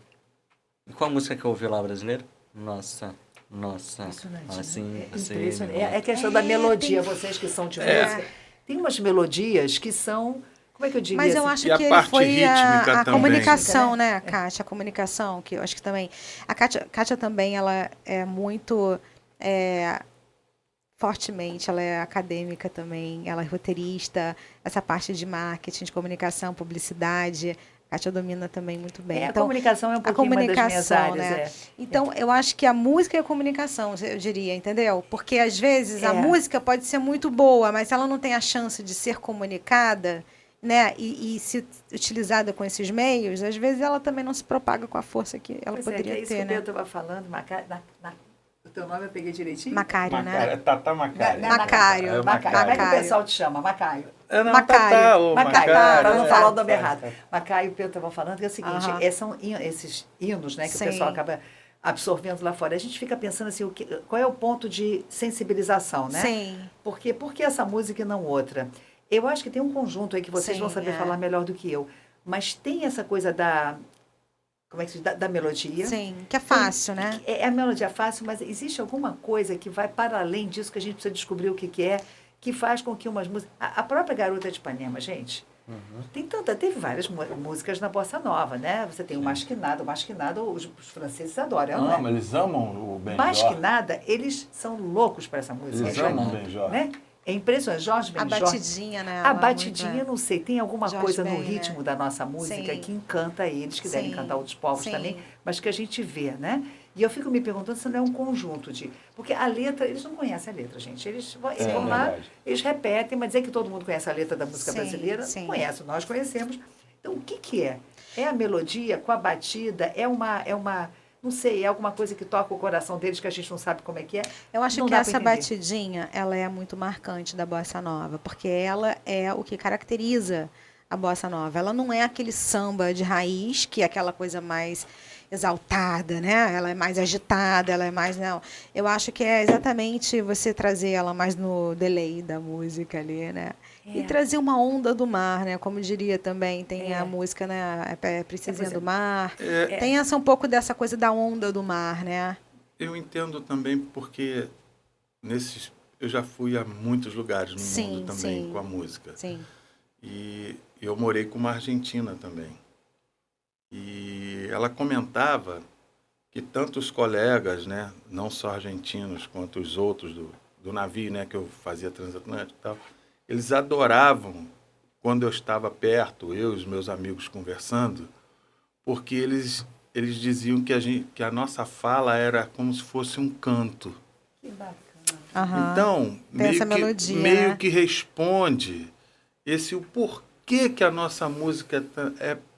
E qual a música que eu ouvi lá brasileira? Nossa, assim, você... É questão da melodia, vocês que são de música. Tem umas melodias que são... Como é que eu diria? Mas eu acho que ele foi a comunicação, né, Kátia? A comunicação, que eu acho que também... A Kátia também, ela é muito... fortemente, ela é acadêmica também, ela é roteirista, essa parte de marketing, de comunicação, publicidade, a Kátia domina também muito bem. Então, a comunicação é um pouquinho uma das minhas áreas. Né? Então, eu acho que a música é a comunicação, eu diria, entendeu? Porque, às vezes, a música pode ser muito boa, mas se ela não tem a chance de ser comunicada, né, e se utilizada com esses meios, às vezes ela também não se propaga com a força que ela poderia ter, isso né? que eu estava falando, o teu nome eu peguei direitinho? Macário, né? É Tata Macário. Macário. Como é que o pessoal te chama? Macário. Macário. Para não falar o nome errado. Macário, o Pedro estava falando que é o seguinte, são esses hinos, né, que o pessoal acaba absorvendo lá fora. A gente fica pensando assim, qual é o ponto de sensibilização, né? Sim. Por que essa música e não outra? Eu acho que tem um conjunto aí que vocês vão saber falar melhor do que eu. Mas tem essa coisa da melodia. Sim, que é fácil, né? A melodia é fácil, mas existe alguma coisa que vai para além disso, que a gente precisa descobrir o que é, que faz com que umas músicas... A própria Garota de Ipanema, gente, teve várias músicas na Bossa Nova, né? Você tem o Masquinado, os franceses adoram, né? Eles amam o Benjor. Masquinada, eles são loucos para essa música. Eles amam o Benjor. Né? É impressionante, Jorge Benjor. A batidinha, né? A batidinha, não sei, tem alguma Jorge coisa Ben, no ritmo da nossa música que encanta eles, que devem cantar outros povos também, mas que a gente vê, né? E eu fico me perguntando se não é um conjunto de... Porque a letra, eles não conhecem a letra, gente. Eles vão lá, eles repetem, mas dizer que todo mundo conhece a letra da música brasileira, não conhece, nós conhecemos. Então, o que é? É a melodia com a batida? É uma não sei, é alguma coisa que toca o coração deles que a gente não sabe como é que é? Eu acho que essa batidinha, ela é muito marcante da Bossa Nova, porque ela é o que caracteriza a Bossa Nova. Ela não é aquele samba de raiz, que é aquela coisa mais exaltada, né? Ela é mais agitada, ela é mais... Não. Eu acho que é exatamente você trazer ela mais no delay da música ali, né? E trazer uma onda do mar, né? Como diria também, tem a música, né? Precisinha do Mar. Tem um pouco dessa coisa da onda do mar, né? Eu entendo também porque eu já fui a muitos lugares no mundo também com a música. Sim. E eu morei com uma argentina também. E ela comentava que tanto os colegas, né, não só argentinos, quanto os outros do navio, né, que eu fazia transatlântico e tal, eles adoravam quando eu estava perto, eu e os meus amigos conversando, porque eles diziam que a nossa fala era como se fosse um canto. Que bacana. Então, meio que responde o porquê que a nossa música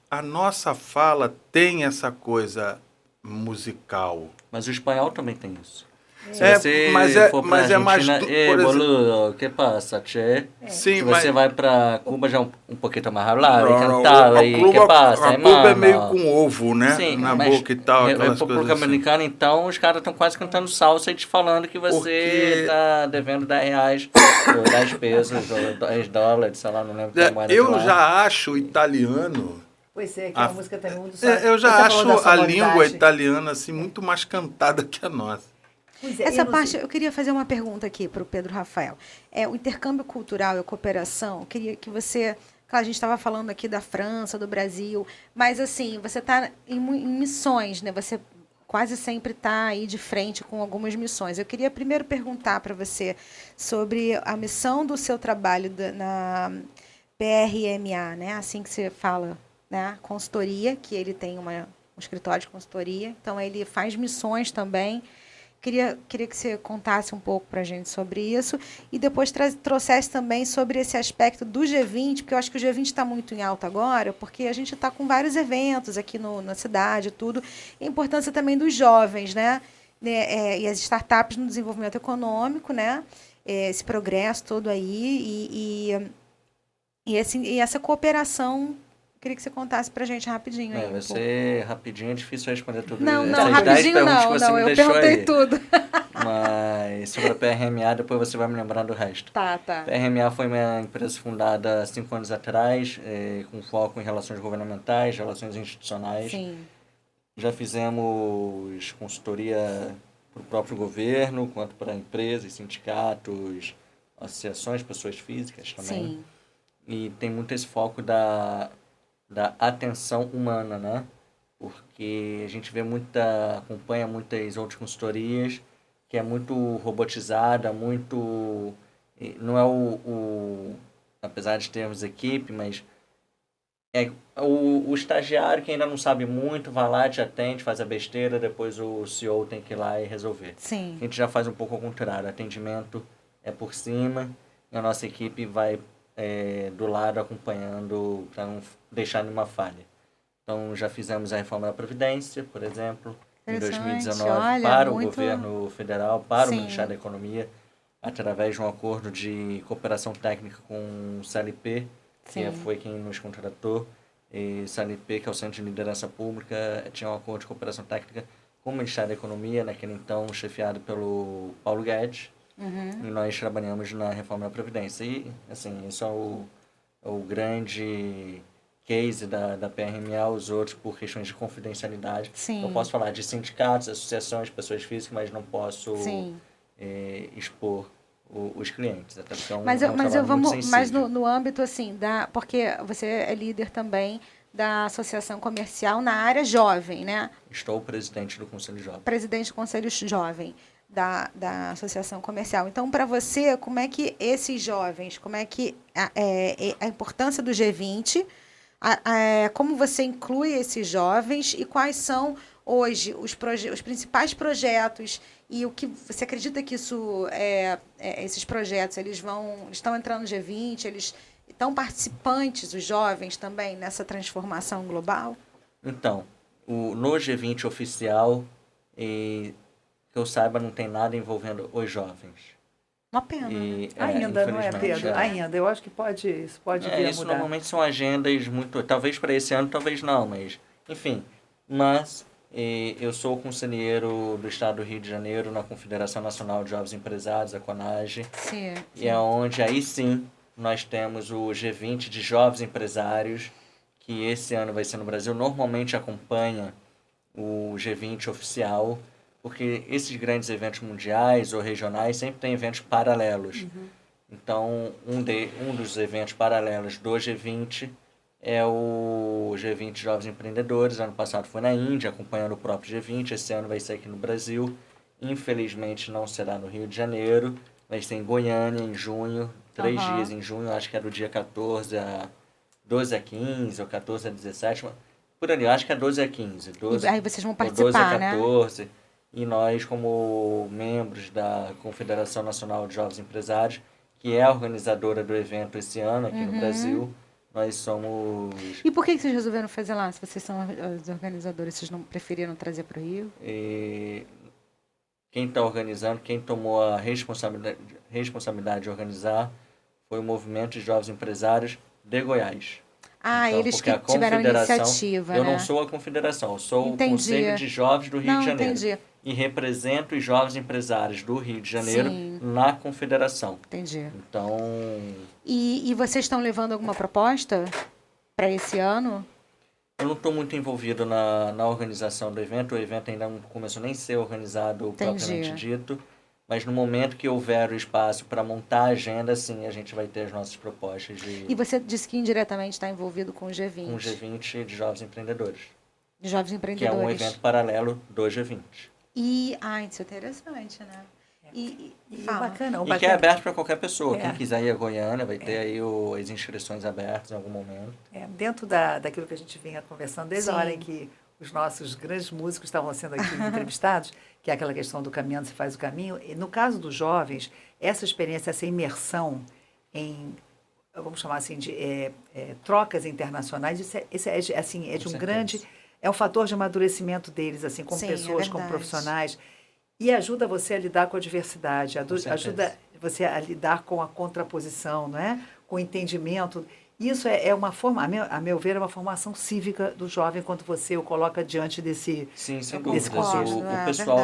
a nossa fala tem essa coisa musical. Mas o espanhol também tem isso. Se você for pra Argentina, boludo, que passa, che? Sim, se você vai pra Cuba, já um pouquinho mais hablado, e cantava, e que passa, a Cuba é meio com ovo, né? Sim, na boca e tal, aquelas coisas República Dominicana, assim. Então, os caras estão quase cantando salsa e te falando que você tá devendo R$10, ou 10 pesos, ou 10 dólares, sei lá, não lembro qual moeda. Eu já acho o italiano... Pois é, que a música também mundo eu já acho a língua italiana assim, muito mais cantada que a nossa. Essa parte, eu queria fazer uma pergunta aqui para o Pedro Rafael. O intercâmbio cultural e a cooperação, eu queria que você... Claro, a gente estava falando aqui da França, do Brasil, mas assim, você está em missões, né? Você quase sempre está aí de frente com algumas missões. Eu queria primeiro perguntar para você sobre a missão do seu trabalho na PRMA, né? Assim que você fala, né? Consultoria, que ele tem um escritório de consultoria, então ele faz missões também. Queria que você contasse um pouco para a gente sobre isso e depois trouxesse também sobre esse aspecto do G20, porque eu acho que o G20 está muito em alta agora, porque a gente está com vários eventos aqui na cidade, tudo. E a importância também dos jovens, né? E as startups no desenvolvimento econômico, né? Esse progresso todo aí e essa cooperação. Queria que você contasse pra gente rapidinho. Vai ser rapidinho, é difícil responder tudo. Não, rapidinho não, eu perguntei tudo. Mas sobre a PRMA, depois você vai me lembrar do resto. Tá. PRMA foi uma empresa fundada há 5 anos atrás, com foco em relações governamentais, relações institucionais. Sim. Já fizemos consultoria para o próprio governo, quanto para empresas, sindicatos, associações, pessoas físicas também. Sim. E tem muito esse foco da atenção humana, né? Porque a gente acompanha muitas outras consultorias que é muito robotizada, muito... Não é apesar de termos equipe, mas é o estagiário que ainda não sabe muito, vai lá, te atende, faz a besteira, depois o CEO tem que ir lá e resolver. Sim. A gente já faz um pouco ao contrário, o atendimento é por cima, e a nossa equipe vai do lado acompanhando para não deixar nenhuma falha. Então, já fizemos a reforma da Previdência, por exemplo, em 2019, para o governo federal, para o Ministério da Economia, através de um acordo de cooperação técnica com o CLP, que foi quem nos contratou. E CLP, que é o Centro de Liderança Pública, tinha um acordo de cooperação técnica com o Ministério da Economia, naquele então chefiado pelo Paulo Guedes. E nós trabalhamos na reforma da Previdência. E, assim, isso é o grande case da PRMA, os outros por questões de confidencialidade. Sim. Eu posso falar de sindicatos, associações, pessoas físicas, mas não posso expor os clientes. Até porque mas no âmbito, assim, porque você é líder também da Associação Comercial na área jovem, né? Estou presidente do Conselho Jovem. Presidente do Conselho Jovem da Associação Comercial. Então, para você, como é que esses jovens, como é que a importância do G20, como você inclui esses jovens e quais são hoje os principais projetos e o que você acredita que esses projetos estão entrando no G20, eles estão participantes, os jovens também, nessa transformação global? Então, no G20 oficial, que eu saiba, não tem nada envolvendo os jovens. Uma pena. Ainda, não é, Pedro? Ainda. Eu acho que isso pode vir a mudar. Isso normalmente são agendas muito... Talvez para esse ano, talvez não, mas... Enfim, eu sou conselheiro do Estado do Rio de Janeiro na Confederação Nacional de Jovens Empresários, a CONAGE. Sim. E é onde, aí sim, nós temos o G20 de Jovens Empresários, que esse ano vai ser no Brasil. Normalmente acompanha o G20 oficial, porque esses grandes eventos mundiais ou regionais sempre tem eventos paralelos. Então, um dos eventos paralelos do G20 é o G20 Jovens Empreendedores. Ano passado foi na Índia, acompanhando o próprio G20. Esse ano vai ser aqui no Brasil. Infelizmente, não será no Rio de Janeiro, vai ser em Goiânia, em junho, 3 dias em junho, acho que é do dia 14 a 12 a 15, ou 14 a 17, por ali, acho que é 12 a 15. 12, e aí vocês vão participar, 12 a 14, né? E nós, como membros da Confederação Nacional de Jovens Empresários, que é a organizadora do evento esse ano aqui no Brasil, nós somos... E por que vocês resolveram fazer lá, se vocês são os organizadores? Vocês não preferiram trazer para o Rio? Quem está organizando, quem tomou a responsabilidade de organizar foi o Movimento de Jovens Empresários de Goiás. Então, eles que tiveram a iniciativa, eu né? não sou a confederação, eu sou o Conselho de Jovens do Rio de Janeiro. Entendi. E represento os jovens empresários do Rio de Janeiro na confederação. Entendi. Então... E vocês estão levando alguma proposta para esse ano? Eu não estou muito envolvido na organização do evento. O evento ainda não começou nem a ser organizado propriamente dito. Mas no momento que houver o espaço para montar a agenda, sim, a gente vai ter as nossas propostas de... E você disse que indiretamente está envolvido com o G20. Com o G20 de Jovens Empreendedores. De Jovens Empreendedores. Que é um evento paralelo do G20. Isso é interessante, né? E bacana. E que é aberto para qualquer pessoa. Quem quiser ir a Goiânia vai ter aí as inscrições abertas em algum momento. Dentro daquilo que a gente vinha conversando desde a hora em que os nossos grandes músicos estavam sendo aqui entrevistados, que é aquela questão do caminhando se faz o caminho. E no caso dos jovens, essa experiência, essa imersão em, vamos chamar assim, de trocas internacionais, isso é de um grande... É um fator de amadurecimento deles, assim, como pessoas, como profissionais. E ajuda você a lidar com a diversidade, ajuda você a lidar com a contraposição, não é? Com o entendimento. Isso é uma forma, a meu ver, é uma formação cívica do jovem quando você o coloca diante desse... Sim, sem dúvida. O pessoal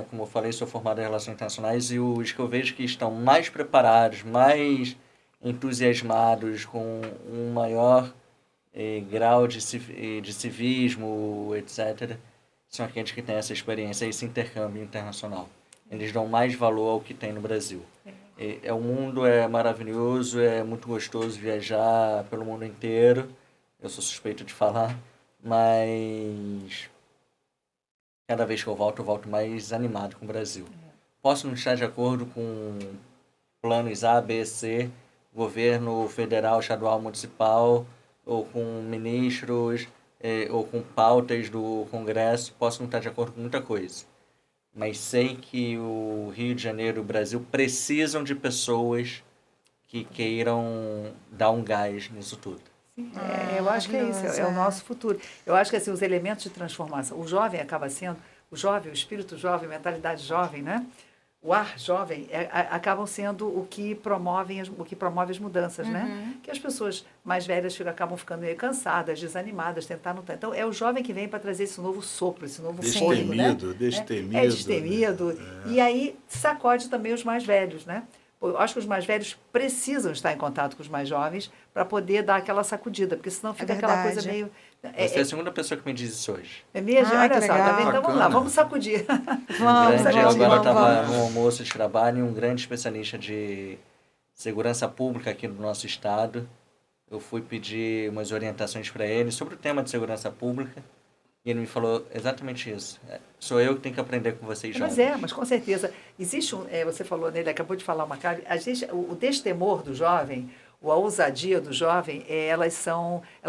como eu falei, sou formado em Relações Internacionais e os que eu vejo que estão mais preparados, mais entusiasmados, com um maior grau de civismo, etc., são aqueles que têm essa experiência, esse intercâmbio internacional. Eles dão mais valor ao que tem no Brasil. O mundo é maravilhoso, é muito gostoso viajar pelo mundo inteiro. Eu sou suspeito de falar, mas cada vez que eu volto mais animado com o Brasil. Posso não estar de acordo com planos A, B, C, governo federal, estadual, municipal, ou com ministros, ou com pautas do Congresso, posso não estar de acordo com muita coisa. Mas sei que o Rio de Janeiro e o Brasil precisam de pessoas que queiram dar um gás nisso tudo. Eu acho que é isso, é o nosso futuro. Eu acho que assim, os elementos de transformação, o jovem acaba sendo, o espírito jovem, a mentalidade jovem, né? O ar jovem acabam sendo o que promove as mudanças, né? Que as pessoas mais velhas acabam ficando meio cansadas, desanimadas, tentar não... Então, é o jovem que vem para trazer esse novo sopro, esse novo fôlego, né? Destemido. É destemido. E aí sacode também os mais velhos, né? Eu acho que os mais velhos precisam estar em contato com os mais jovens para poder dar aquela sacudida, porque senão fica aquela coisa meio... Você é a segunda pessoa que me diz isso hoje. É mesmo? Olha só, tá vendo? Então vamos lá, vamos sacudir. Agora eu estava no almoço de trabalho e um grande especialista de segurança pública aqui no nosso estado. Eu fui pedir umas orientações para ele sobre o tema de segurança pública. E ele me falou exatamente isso. Sou eu que tenho que aprender com vocês jovens. Mas com certeza. Existe você falou nele, acabou de falar uma cara, o destemor do jovem, a ousadia do jovem, elas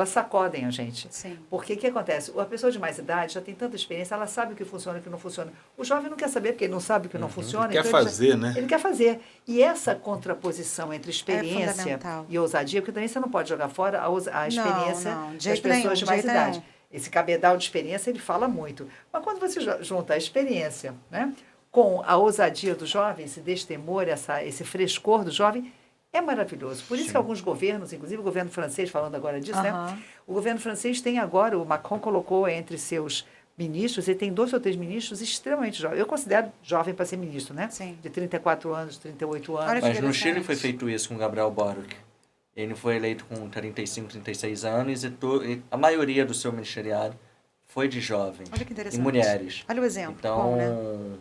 sacodem a gente. Sim. Porque o que acontece? A pessoa de mais idade já tem tanta experiência, ela sabe o que funciona e o que não funciona. O jovem não quer saber, porque ele não sabe o que não funciona. Ele quer fazer, né? Ele quer fazer. E essa contraposição entre experiência e ousadia, porque também você não pode jogar fora a experiência das pessoas de mais idade. Esse cabedal de experiência, ele fala muito. Mas quando você junta a experiência, né, com a ousadia do jovem, esse destemor, esse frescor do jovem, é maravilhoso. Por isso que alguns governos, inclusive o governo francês, falando agora disso, né, o governo francês tem agora, o Macron colocou entre seus ministros, ele tem 2 ou 3 ministros extremamente jovens. Eu considero jovem para ser ministro, né? Sim. De 34 anos, 38 anos. Mas no Chile foi feito isso com Gabriel Boric. Ele foi eleito com 35, 36 anos e a maioria do seu ministeriado foi de jovens e mulheres. Olha o exemplo. Então, bom, né?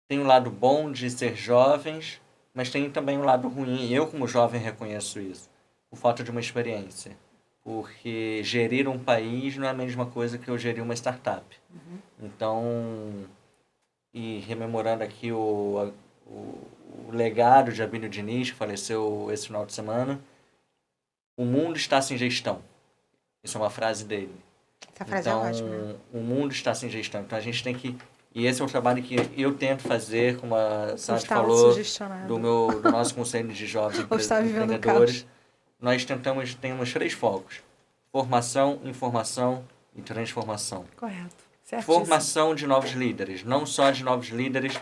Tem um lado bom de ser jovens, mas tem também um lado ruim. Eu, como jovem, reconheço isso. Por falta de uma experiência. Porque gerir um país não é a mesma coisa que eu gerir uma startup. Então, e rememorando aqui o o legado de Abílio Diniz, que faleceu esse final de semana. O mundo está sem gestão. Isso é uma frase dele. Essa frase então, é ótima. O mundo está sem gestão. Então, a gente tem que... E esse é um trabalho que eu tento fazer, como a Sade falou, do nosso Conselho de Jovens Empreendedores. Nós temos 3 focos. Formação, informação e transformação. Correto. Formação de novos líderes. Não só de novos líderes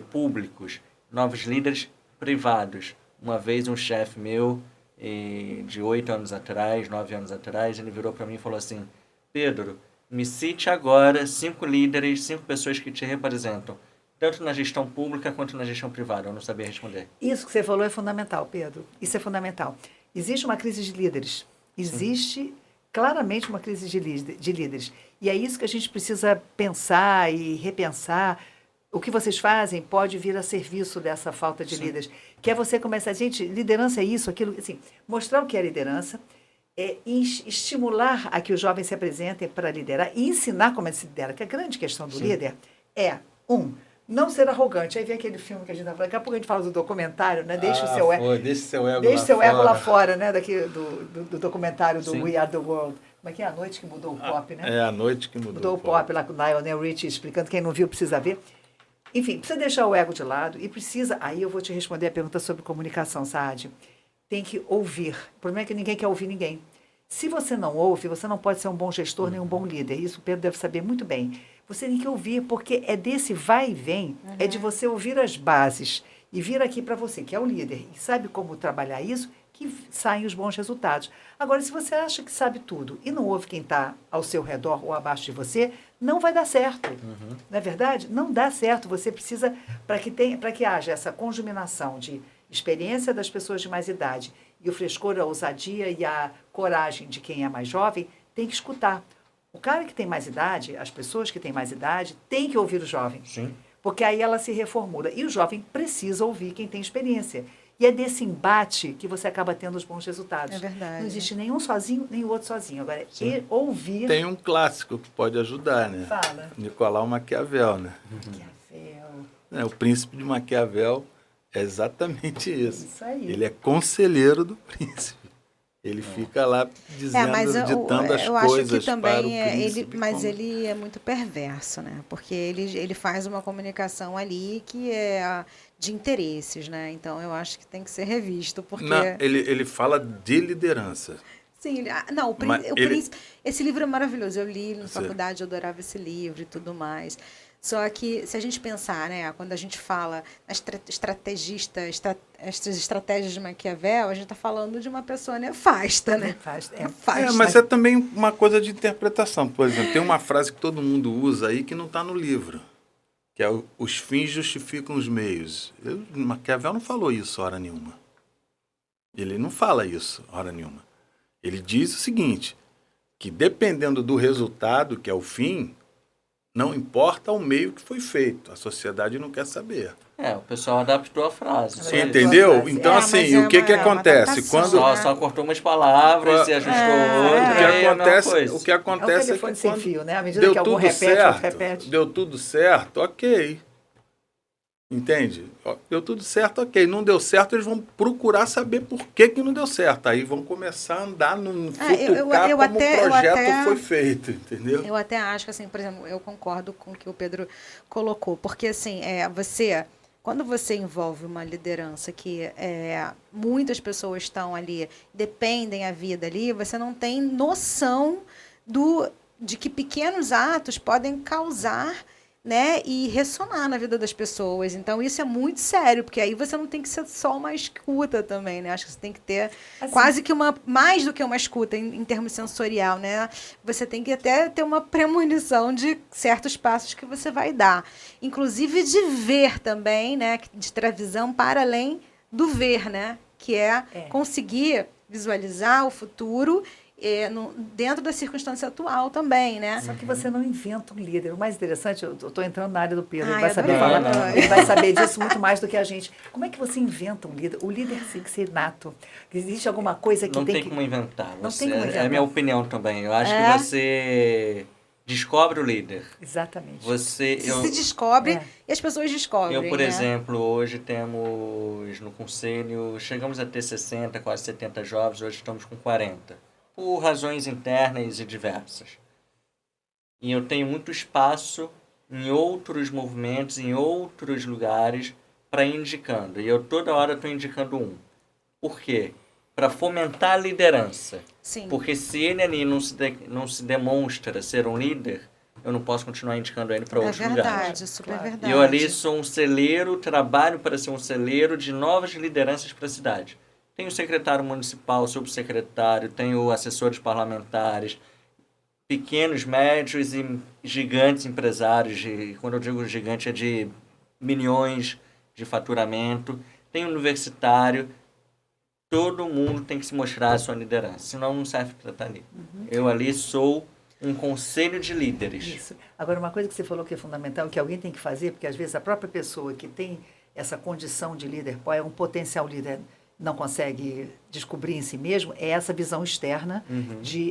públicos, novos líderes privados. Uma vez um chefe meu, de 8 anos atrás, 9 anos atrás, ele virou para mim e falou assim: Pedro, me cite agora 5 líderes, 5 pessoas que te representam, tanto na gestão pública quanto na gestão privada. Eu não sabia responder. Isso que você falou é fundamental, Pedro. Isso é fundamental. Existe uma crise de líderes. Existe claramente uma crise de líderes. E é isso que a gente precisa pensar e repensar. O que vocês fazem pode vir a serviço dessa falta de líderes. Que é você começar, gente, liderança é isso, aquilo, assim, mostrar o que é liderança, estimular a que os jovens se apresentem para liderar e ensinar como é que se lidera. Que a grande questão do líder é, não ser arrogante. Aí vem aquele filme que a gente está falando, daqui a pouco a gente fala do documentário, né? Deixa o seu ego lá fora, né? Do documentário do We Are The World. Como é que é? A Noite que Mudou o Pop, né? É, A Noite que Mudou o Pop. Lá com o Lionel Richie explicando, quem não viu precisa ver. Enfim, precisa deixar o ego de lado e precisa... Aí eu vou te responder a pergunta sobre comunicação, Saad. Tem que ouvir. O problema é que ninguém quer ouvir ninguém. Se você não ouve, você não pode ser um bom gestor nem um bom líder. Isso o Pedro deve saber muito bem. Você tem que ouvir, porque é desse vai e vem, é de você ouvir as bases e vir aqui para você, que é o líder, e sabe como trabalhar isso, que saem os bons resultados. Agora, se você acha que sabe tudo e não ouve quem está ao seu redor ou abaixo de você, não vai dar certo. Não é verdade? Não dá certo. Você precisa, para que haja essa conjuminação de experiência das pessoas de mais idade e o frescor, a ousadia e a coragem de quem é mais jovem, tem que escutar. O cara que tem mais idade, as pessoas que têm mais idade, têm que ouvir o jovem. Sim. Porque aí ela se reformula. E o jovem precisa ouvir quem tem experiência. E é desse embate que você acaba tendo os bons resultados. É verdade. Não existe nenhum sozinho, nem o outro sozinho. Agora, ouvir... Tem um clássico que pode ajudar, né? Fala. Nicolau Maquiavel, né? Maquiavel. O Príncipe de Maquiavel é exatamente isso. Isso aí. Ele é conselheiro do príncipe. Ele fica lá dizendo, ditando as eu coisas acho que também para o príncipe. mas ele é muito perverso, né? Porque ele faz uma comunicação ali que é de interesses, né? Então, eu acho que tem que ser revisto, porque... Não, ele fala de liderança. Sim, o Príncipe... Esse livro é maravilhoso. Eu li na faculdade, eu adorava esse livro e tudo mais. Só que, se a gente pensar, né, quando a gente fala estas estratégias de Maquiavel, a gente está falando de uma pessoa nefasta, né? Nefasta. Mas é também uma coisa de interpretação. Por exemplo, tem uma frase que todo mundo usa aí que não está no livro, que é os fins justificam os meios. Maquiavel não falou isso hora nenhuma. Ele não fala isso hora nenhuma. Ele diz o seguinte, que dependendo do resultado, que é o fim... Não importa o meio que foi feito. A sociedade não quer saber. O pessoal adaptou a frase. Entendeu? Então, assim, o que acontece? Quando só cortou umas palavras e ajustou outra. O que acontece é que sem fio, né? À medida que algum repete. Deu tudo certo, ok. Entende? Deu tudo certo, ok. Não deu certo, eles vão procurar saber por que não deu certo. Aí vão começar a andar no futucar como o projeto foi feito, entendeu? Eu até acho que, assim, por exemplo, eu concordo com o que o Pedro colocou. Porque, assim, quando você envolve uma liderança que muitas pessoas estão ali, dependem a vida ali, você não tem noção de que pequenos atos podem causar... né, e ressonar na vida das pessoas. Então, isso é muito sério, porque aí você não tem que ser só uma escuta também, né? Acho que você tem que ter quase que mais do que uma escuta em termos sensorial, né? Você tem que até ter uma premonição de certos passos que você vai dar. Inclusive de ver também, né? De ter a visão para além do ver, né? Que é conseguir visualizar o futuro dentro da circunstância atual também, né? Só que você não inventa um líder. O mais interessante, eu estou entrando na área do Pedro, ele vai vai saber disso muito mais do que a gente. Como é que você inventa um líder? O líder tem que ser inato. Existe alguma coisa que não tem como inventar. É a minha opinião também. Eu acho que você descobre o líder. Exatamente. Se descobre e as pessoas descobrem. Eu, por exemplo, hoje temos no conselho, chegamos a ter 60, quase 70 jovens, hoje estamos com 40. Por razões internas e diversas. E eu tenho muito espaço em outros movimentos, em outros lugares, para ir indicando. E eu toda hora estou indicando um. Por quê? Para fomentar a liderança. Sim. Porque se ele ali não se demonstra ser um líder, eu não posso continuar indicando ele para outros lugares. É verdade, super verdade. E eu ali sou um celeiro, trabalho para ser um celeiro de novas lideranças para a cidade. Tenho secretário municipal, subsecretário, tenho assessores parlamentares, pequenos, médios e gigantes empresários. Quando eu digo gigante, é de milhões de faturamento. Tenho universitário. Todo mundo tem que se mostrar a sua liderança, senão não serve para estar ali. Eu ali sou um conselho de líderes. Isso. Agora, uma coisa que você falou que é fundamental, que alguém tem que fazer, porque às vezes a própria pessoa que tem essa condição de líder, é um potencial líder, não consegue descobrir em si mesmo, é essa visão externa,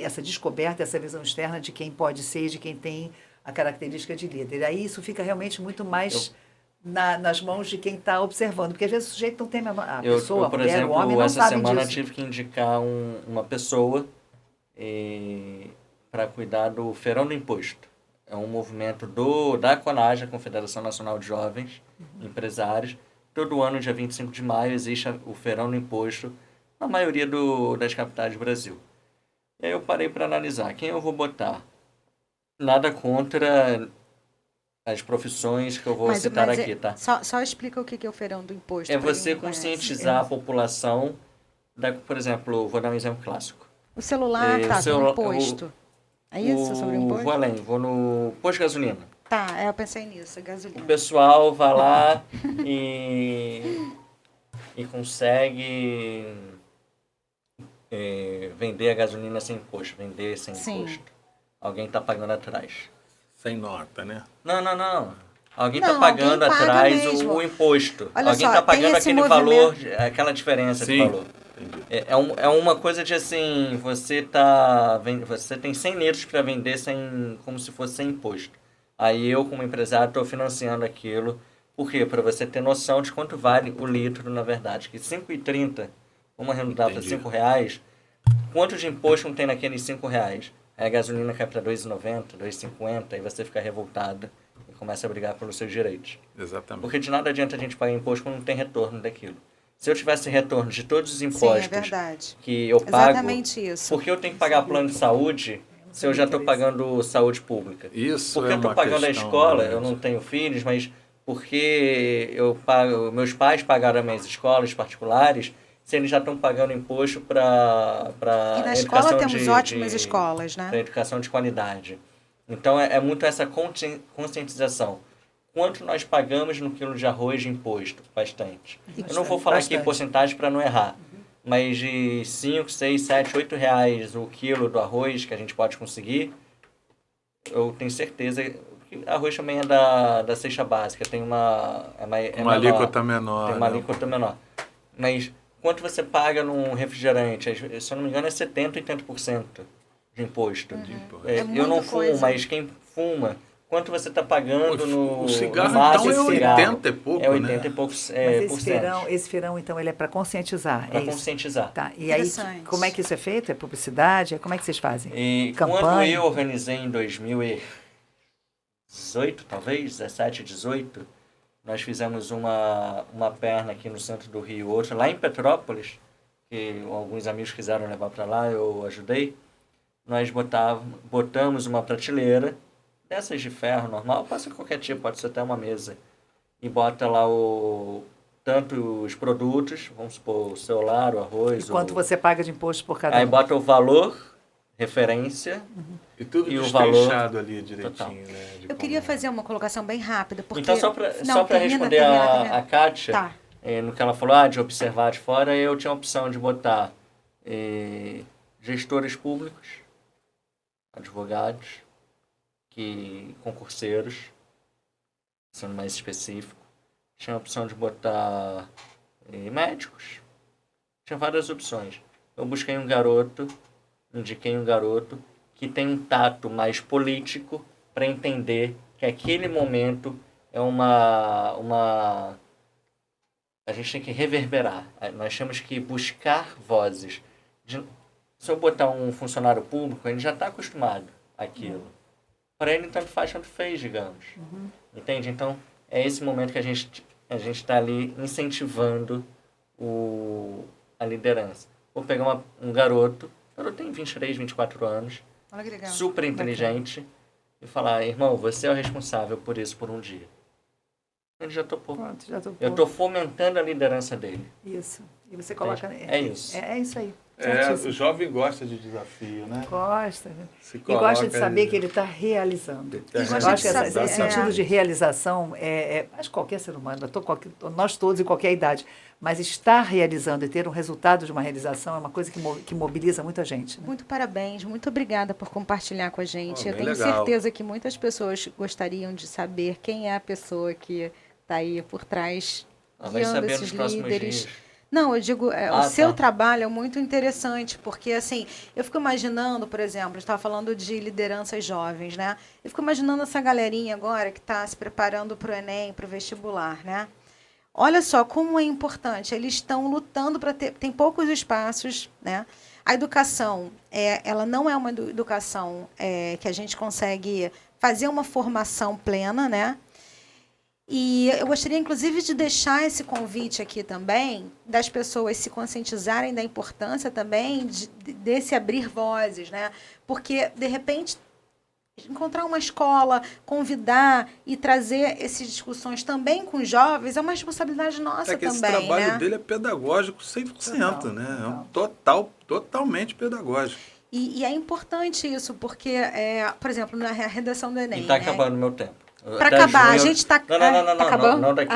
essa descoberta, essa visão externa de quem pode ser, de quem tem a característica de líder. Aí isso fica realmente muito mais nas mãos de quem está observando, porque às vezes o sujeito não tem a pessoa, por mulher, exemplo, o homem não sabe disso. Essa semana tive que indicar uma pessoa para cuidar do Feirão do Imposto. É um movimento da CONAGE, a Confederação Nacional de Jovens Empresários. Todo ano, dia 25 de maio, existe o Feirão do Imposto na maioria das capitais do Brasil. E aí eu parei para analisar quem eu vou botar. Nada contra as profissões que eu vou citar aqui, tá? Só explica o que é o Feirão do Imposto. É você conscientizar a população, por exemplo, vou dar um exemplo clássico. O celular sobre imposto. É isso, sobre imposto? Vou além, vou no posto de gasolina. Tá, eu pensei nisso, gasolina. O pessoal vai lá e consegue vender a gasolina sem imposto, vender sem imposto. Alguém está pagando atrás. Sem nota, né? Não. Alguém está pagando atrás o imposto. Olha alguém está pagando aquele valor, aquela diferença de valor. É uma coisa de assim, você tem 100 litros para vender como se fosse sem imposto. Aí eu, como empresário, estou financiando aquilo. Por quê? Para você ter noção de quanto vale o litro, na verdade. Que R$5,30, vamos arredondar para R$5, quanto de imposto não tem naqueles R$5? Aí a gasolina cai para R$2,90, R$2,50, aí você fica revoltado e começa a brigar pelos seus direitos. Exatamente. Porque de nada adianta a gente pagar imposto quando não tem retorno daquilo. Se eu tivesse retorno de todos os impostos que eu pago, exatamente isso. por que eu tenho que pagar plano de saúde se eu já estou pagando saúde pública? Isso porque eu estou pagando a escola, eu não tenho filhos, mas porque meus pais pagaram as minhas escolas particulares, se eles já estão pagando imposto para e na escola temos ótimas escolas, né? Para educação de qualidade. Então é muito essa conscientização. Quanto nós pagamos no quilo de arroz de imposto? Bastante. Eu não vou falar aqui porcentagem para não errar, mas de 5, 6, 7, 8 reais o quilo do arroz que a gente pode conseguir, eu tenho certeza que arroz também é da cesta básica, tem uma alíquota menor. Tem uma alíquota menor. Mas quanto você paga num refrigerante? Se eu não me engano é 70%, 80% de imposto. Eu não fumo, mas quem fuma, quanto você está pagando no cigarro, no então é 80 e pouco, é 80 e poucos Mas esse feirão, então, ele é para conscientizar. Para conscientizar. Tá. E aí, como é que isso é feito? É publicidade? Como é que vocês fazem? Quando eu organizei em 2018, talvez, 17, 18, nós fizemos uma perna aqui no centro do Rio, outra lá em Petrópolis, que alguns amigos quiseram levar para lá, eu ajudei. Nós botamos uma prateleira, dessas de ferro normal, pode ser qualquer tipo, pode ser até uma mesa. E bota lá tanto os produtos, vamos supor, o celular, o arroz. E quanto você paga de imposto por cada um? Aí bota o valor, referência. E tudo o valor ali direitinho, né? Eu queria fazer uma colocação bem rápida, porque... Então, só para responder a Kátia, tá. No que ela falou, de observar de fora, eu tinha a opção de botar gestores públicos, advogados, concurseiros, sendo mais específico. Tinha a opção de botar médicos. Tinha várias opções. Eu indiquei um garoto que tem um tato mais político para entender que aquele momento é uma... A gente tem que reverberar. Nós temos que buscar vozes. Se eu botar um funcionário público, ele já está acostumado àquilo. Para ele, tanto faz, tanto fez, digamos. Entende? Então, é esse momento que a gente está ali incentivando a liderança. Vou pegar um garoto tem 23, 24 anos, olha que legal. Super inteligente, e falar, irmão, você é o responsável por isso por um dia. Ele já topou. Pronto, já topou. Eu estou fomentando a liderança dele. Isso. E você coloca... É isso. É isso aí. O jovem gosta de desafio, né? Gosta. E gosta de saber que ele está realizando. Eu acho que esse sentido de realização acho que qualquer ser humano, nós todos em qualquer idade, mas estar realizando e ter um resultado de uma realização é uma coisa que mobiliza muita gente. Né? Muito parabéns, muito obrigada por compartilhar com a gente. Eu tenho certeza que muitas pessoas gostariam de saber quem é a pessoa que está aí por trás guiando esses líderes. Não, eu digo, o seu trabalho é muito interessante, porque, assim, eu fico imaginando, por exemplo, a gente estava falando de lideranças jovens, né? Eu fico imaginando essa galerinha agora que está se preparando para o Enem, para o vestibular, né? Olha só como é importante, eles estão lutando para tem poucos espaços, né? A educação, ela não é uma educação que a gente consegue fazer uma formação plena, né? E eu gostaria, inclusive, de deixar esse convite aqui também, das pessoas se conscientizarem da importância também desse abrir vozes, né? Porque, de repente, encontrar uma escola, convidar e trazer essas discussões também com os jovens é uma responsabilidade nossa também, esse trabalho dele é pedagógico 100%, né? É totalmente pedagógico. E é importante isso, porque, por exemplo, na redação do Enem... E está acabando o meu tempo. Para acabar, a gente está... Não daqui.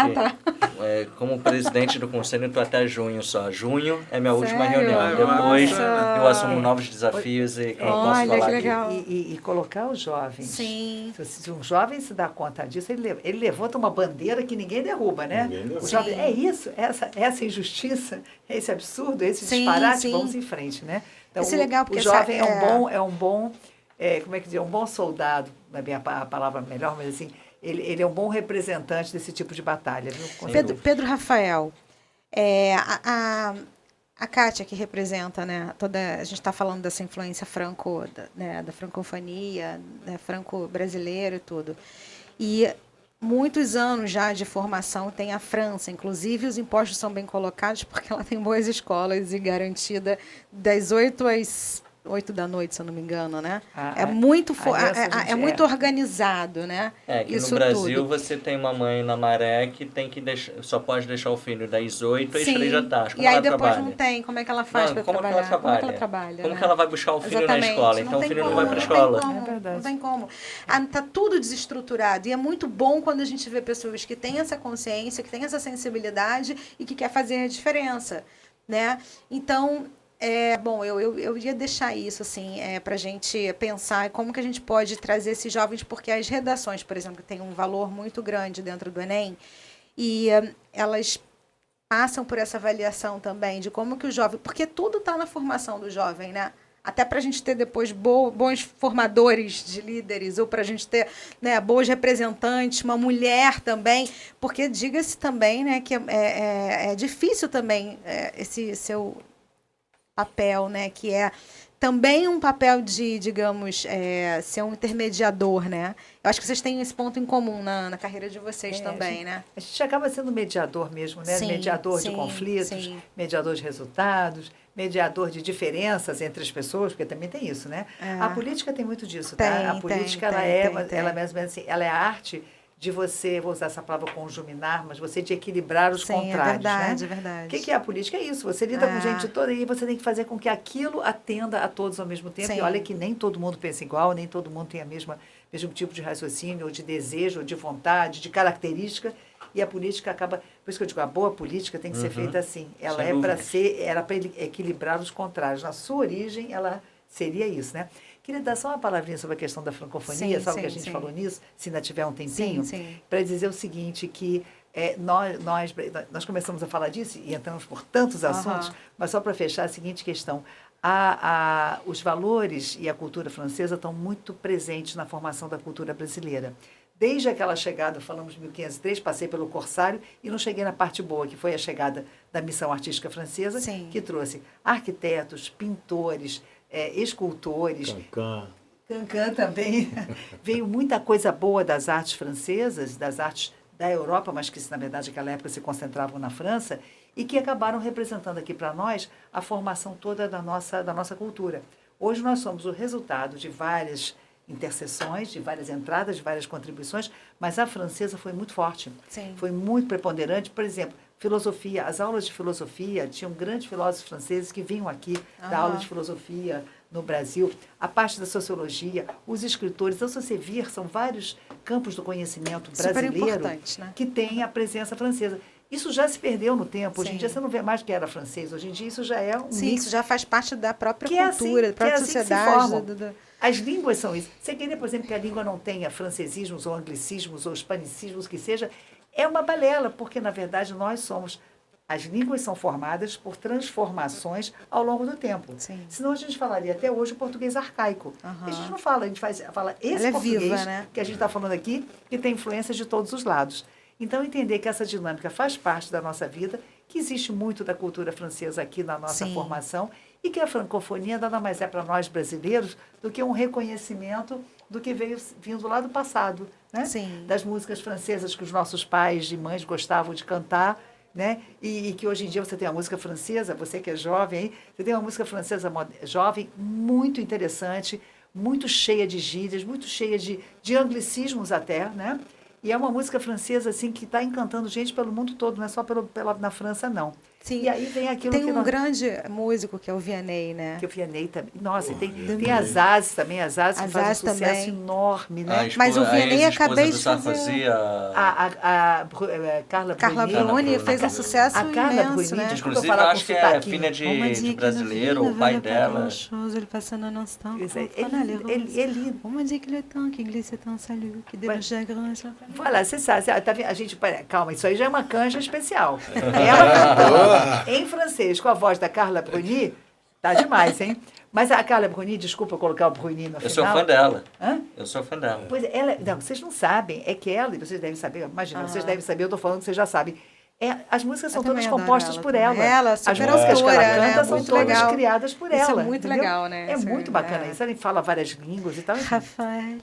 Como presidente do conselho, eu estou até junho só. Junho é minha última reunião. Depois eu assumo novos desafios e como eu posso falar legal. E colocar os jovens. Sim. Se um jovem se dá conta disso, ele levanta uma bandeira que ninguém derruba, né? O jovem, é isso, essa injustiça, esse absurdo, esse disparate, vamos em frente, né? Então, isso é legal, porque o jovem é um bom como é que diz? Um bom soldado, não é bem a palavra melhor, mas assim, ele é um bom representante desse tipo de batalha. Viu? Pedro Rafael, a Kátia que representa, né, a gente está falando dessa influência da francofonia, né, franco-brasileiro e tudo. E muitos anos já de formação tem a França, inclusive os impostos são bem colocados porque ela tem boas escolas e garantida das 8 às 8 da noite, se eu não me engano, né? É muito organizado, né? Que no Brasil você tem uma mãe na Maré que só pode deixar o filho das 8 às 3 da tarde. E aí depois não tem. Como é que ela faz para trabalhar? Como é que ela trabalha? Como que ela vai buscar o filho na escola? Então o filho não vai para a escola. Não tem como. Está tudo desestruturado. E é muito bom quando a gente vê pessoas que têm essa consciência, que têm essa sensibilidade e que quer fazer a diferença, né? Então... bom, eu ia deixar isso assim, para a gente pensar como que a gente pode trazer esses jovens, porque as redações, por exemplo, têm um valor muito grande dentro do Enem, e elas passam por essa avaliação também de como que o jovem... Porque tudo está na formação do jovem, né? Até para a gente ter depois bons formadores de líderes, ou para a gente ter, né, bons representantes, uma mulher também, porque diga-se também, né, que é difícil também esse seu... papel, né, que é também um papel de, digamos, ser um intermediador, né? Eu acho que vocês têm esse ponto em comum na carreira de vocês também, né? A gente acaba sendo mediador mesmo, né? Sim, mediador de conflitos, mediador de resultados, mediador de diferenças entre as pessoas, porque também tem isso, né? A política tem muito disso, tá? A política, ela mesmo assim, ela é a arte de você, vou usar essa palavra conjuminar, mas você de equilibrar os contrários, né? É verdade. O que é a política? É isso, você lida com gente toda e você tem que fazer com que aquilo atenda a todos ao mesmo tempo. E olha que nem todo mundo pensa igual, nem todo mundo tem mesmo tipo de raciocínio, ou de desejo, ou de vontade, de característica, e a política acaba... Por isso que eu digo, a boa política tem que ser feita assim. Ela era para equilibrar os contrários. Na sua origem, ela seria isso, né? Queria dar só uma palavrinha sobre a questão da francofonia, sabe que a gente falou nisso, se ainda tiver um tempinho, para dizer o seguinte, que nós começamos a falar disso e entramos por tantos assuntos, mas só para fechar a seguinte questão, os valores e a cultura francesa estão muito presentes na formação da cultura brasileira. Desde aquela chegada, falamos de 1503, passei pelo Corsário e não cheguei na parte boa, que foi a chegada da missão artística francesa, Sim. que trouxe arquitetos, pintores, escultores. Cancan também. Veio muita coisa boa das artes francesas, das artes da Europa, mas que, na verdade, naquela época se concentravam na França, e que acabaram representando aqui para nós a formação toda da nossa cultura. Hoje nós somos o resultado de várias interseções, de várias entradas, de várias contribuições, mas a francesa foi muito forte, Sim. foi muito preponderante. Por exemplo, filosofia, as aulas de filosofia, tinham grandes filósofos franceses que vinham aqui dar aula de filosofia no Brasil, a parte da sociologia, os escritores. Então, se você vir, são vários campos do conhecimento brasileiro, né? Que tem a presença francesa. Isso já se perdeu no tempo. Hoje em dia você não vê mais que era francês. Hoje em dia isso já é um Sim, mix. Isso já faz parte da própria cultura, da própria sociedade. As línguas são isso. Você querer, por exemplo, que a língua não tenha francesismos ou anglicismos ou hispanicismos, que seja, é uma balela, porque, na verdade, nós somos... As línguas são formadas por transformações ao longo do tempo. Sim. Senão a gente falaria até hoje o português arcaico. A gente não fala, a gente fala esse português viva, né? Que a gente está falando aqui, que tem influências de todos os lados. Então, entender que essa dinâmica faz parte da nossa vida, que existe muito da cultura francesa aqui na nossa Sim. formação, e que a francofonia nada mais é para nós brasileiros do que um reconhecimento do que veio vindo lá do passado, né? Sim. Das músicas francesas que os nossos pais e mães gostavam de cantar, né? E que hoje em dia você tem a música francesa, você que é jovem, aí, você tem uma música francesa jovem muito interessante, muito cheia de gírias, muito cheia de anglicismos até, né? E é uma música francesa assim, que está encantando gente pelo mundo todo, não é só na França, não. Sim. E aí vem aquilo tem que grande músico que é o Vianney, né? Que o Vianney também. Nossa, tem as Azes também, as Azes que fazem um sucesso enorme, né? Mas o Vianney acabei de fazer... A Carla Bruni fez um sucesso imenso, né? Inclusive, eu acho que é filha de brasileiro, o pai dela. Ele passando un instant. Ele... On me dit que le temps qui glisse est un salut, que dès le chagrin... Voilà, você sabe, a gente... Calma, isso aí já é uma canja especial. Ela cantou em francês, com a voz da Carla Bruni, tá demais, hein? Mas a Carla Bruni, desculpa colocar o Bruni no final. Eu sou fã dela. Hã? Eu sou fã dela. Pois ela, não, vocês não sabem, é que ela, e vocês devem saber, imagina, vocês devem saber, eu tô falando que vocês já sabem. As músicas são todas compostas por ela. As músicas que ela canta né? são todas criadas por ela. Isso é muito legal, né? É muito bacana isso. Ela fala várias línguas e tal. Rafael.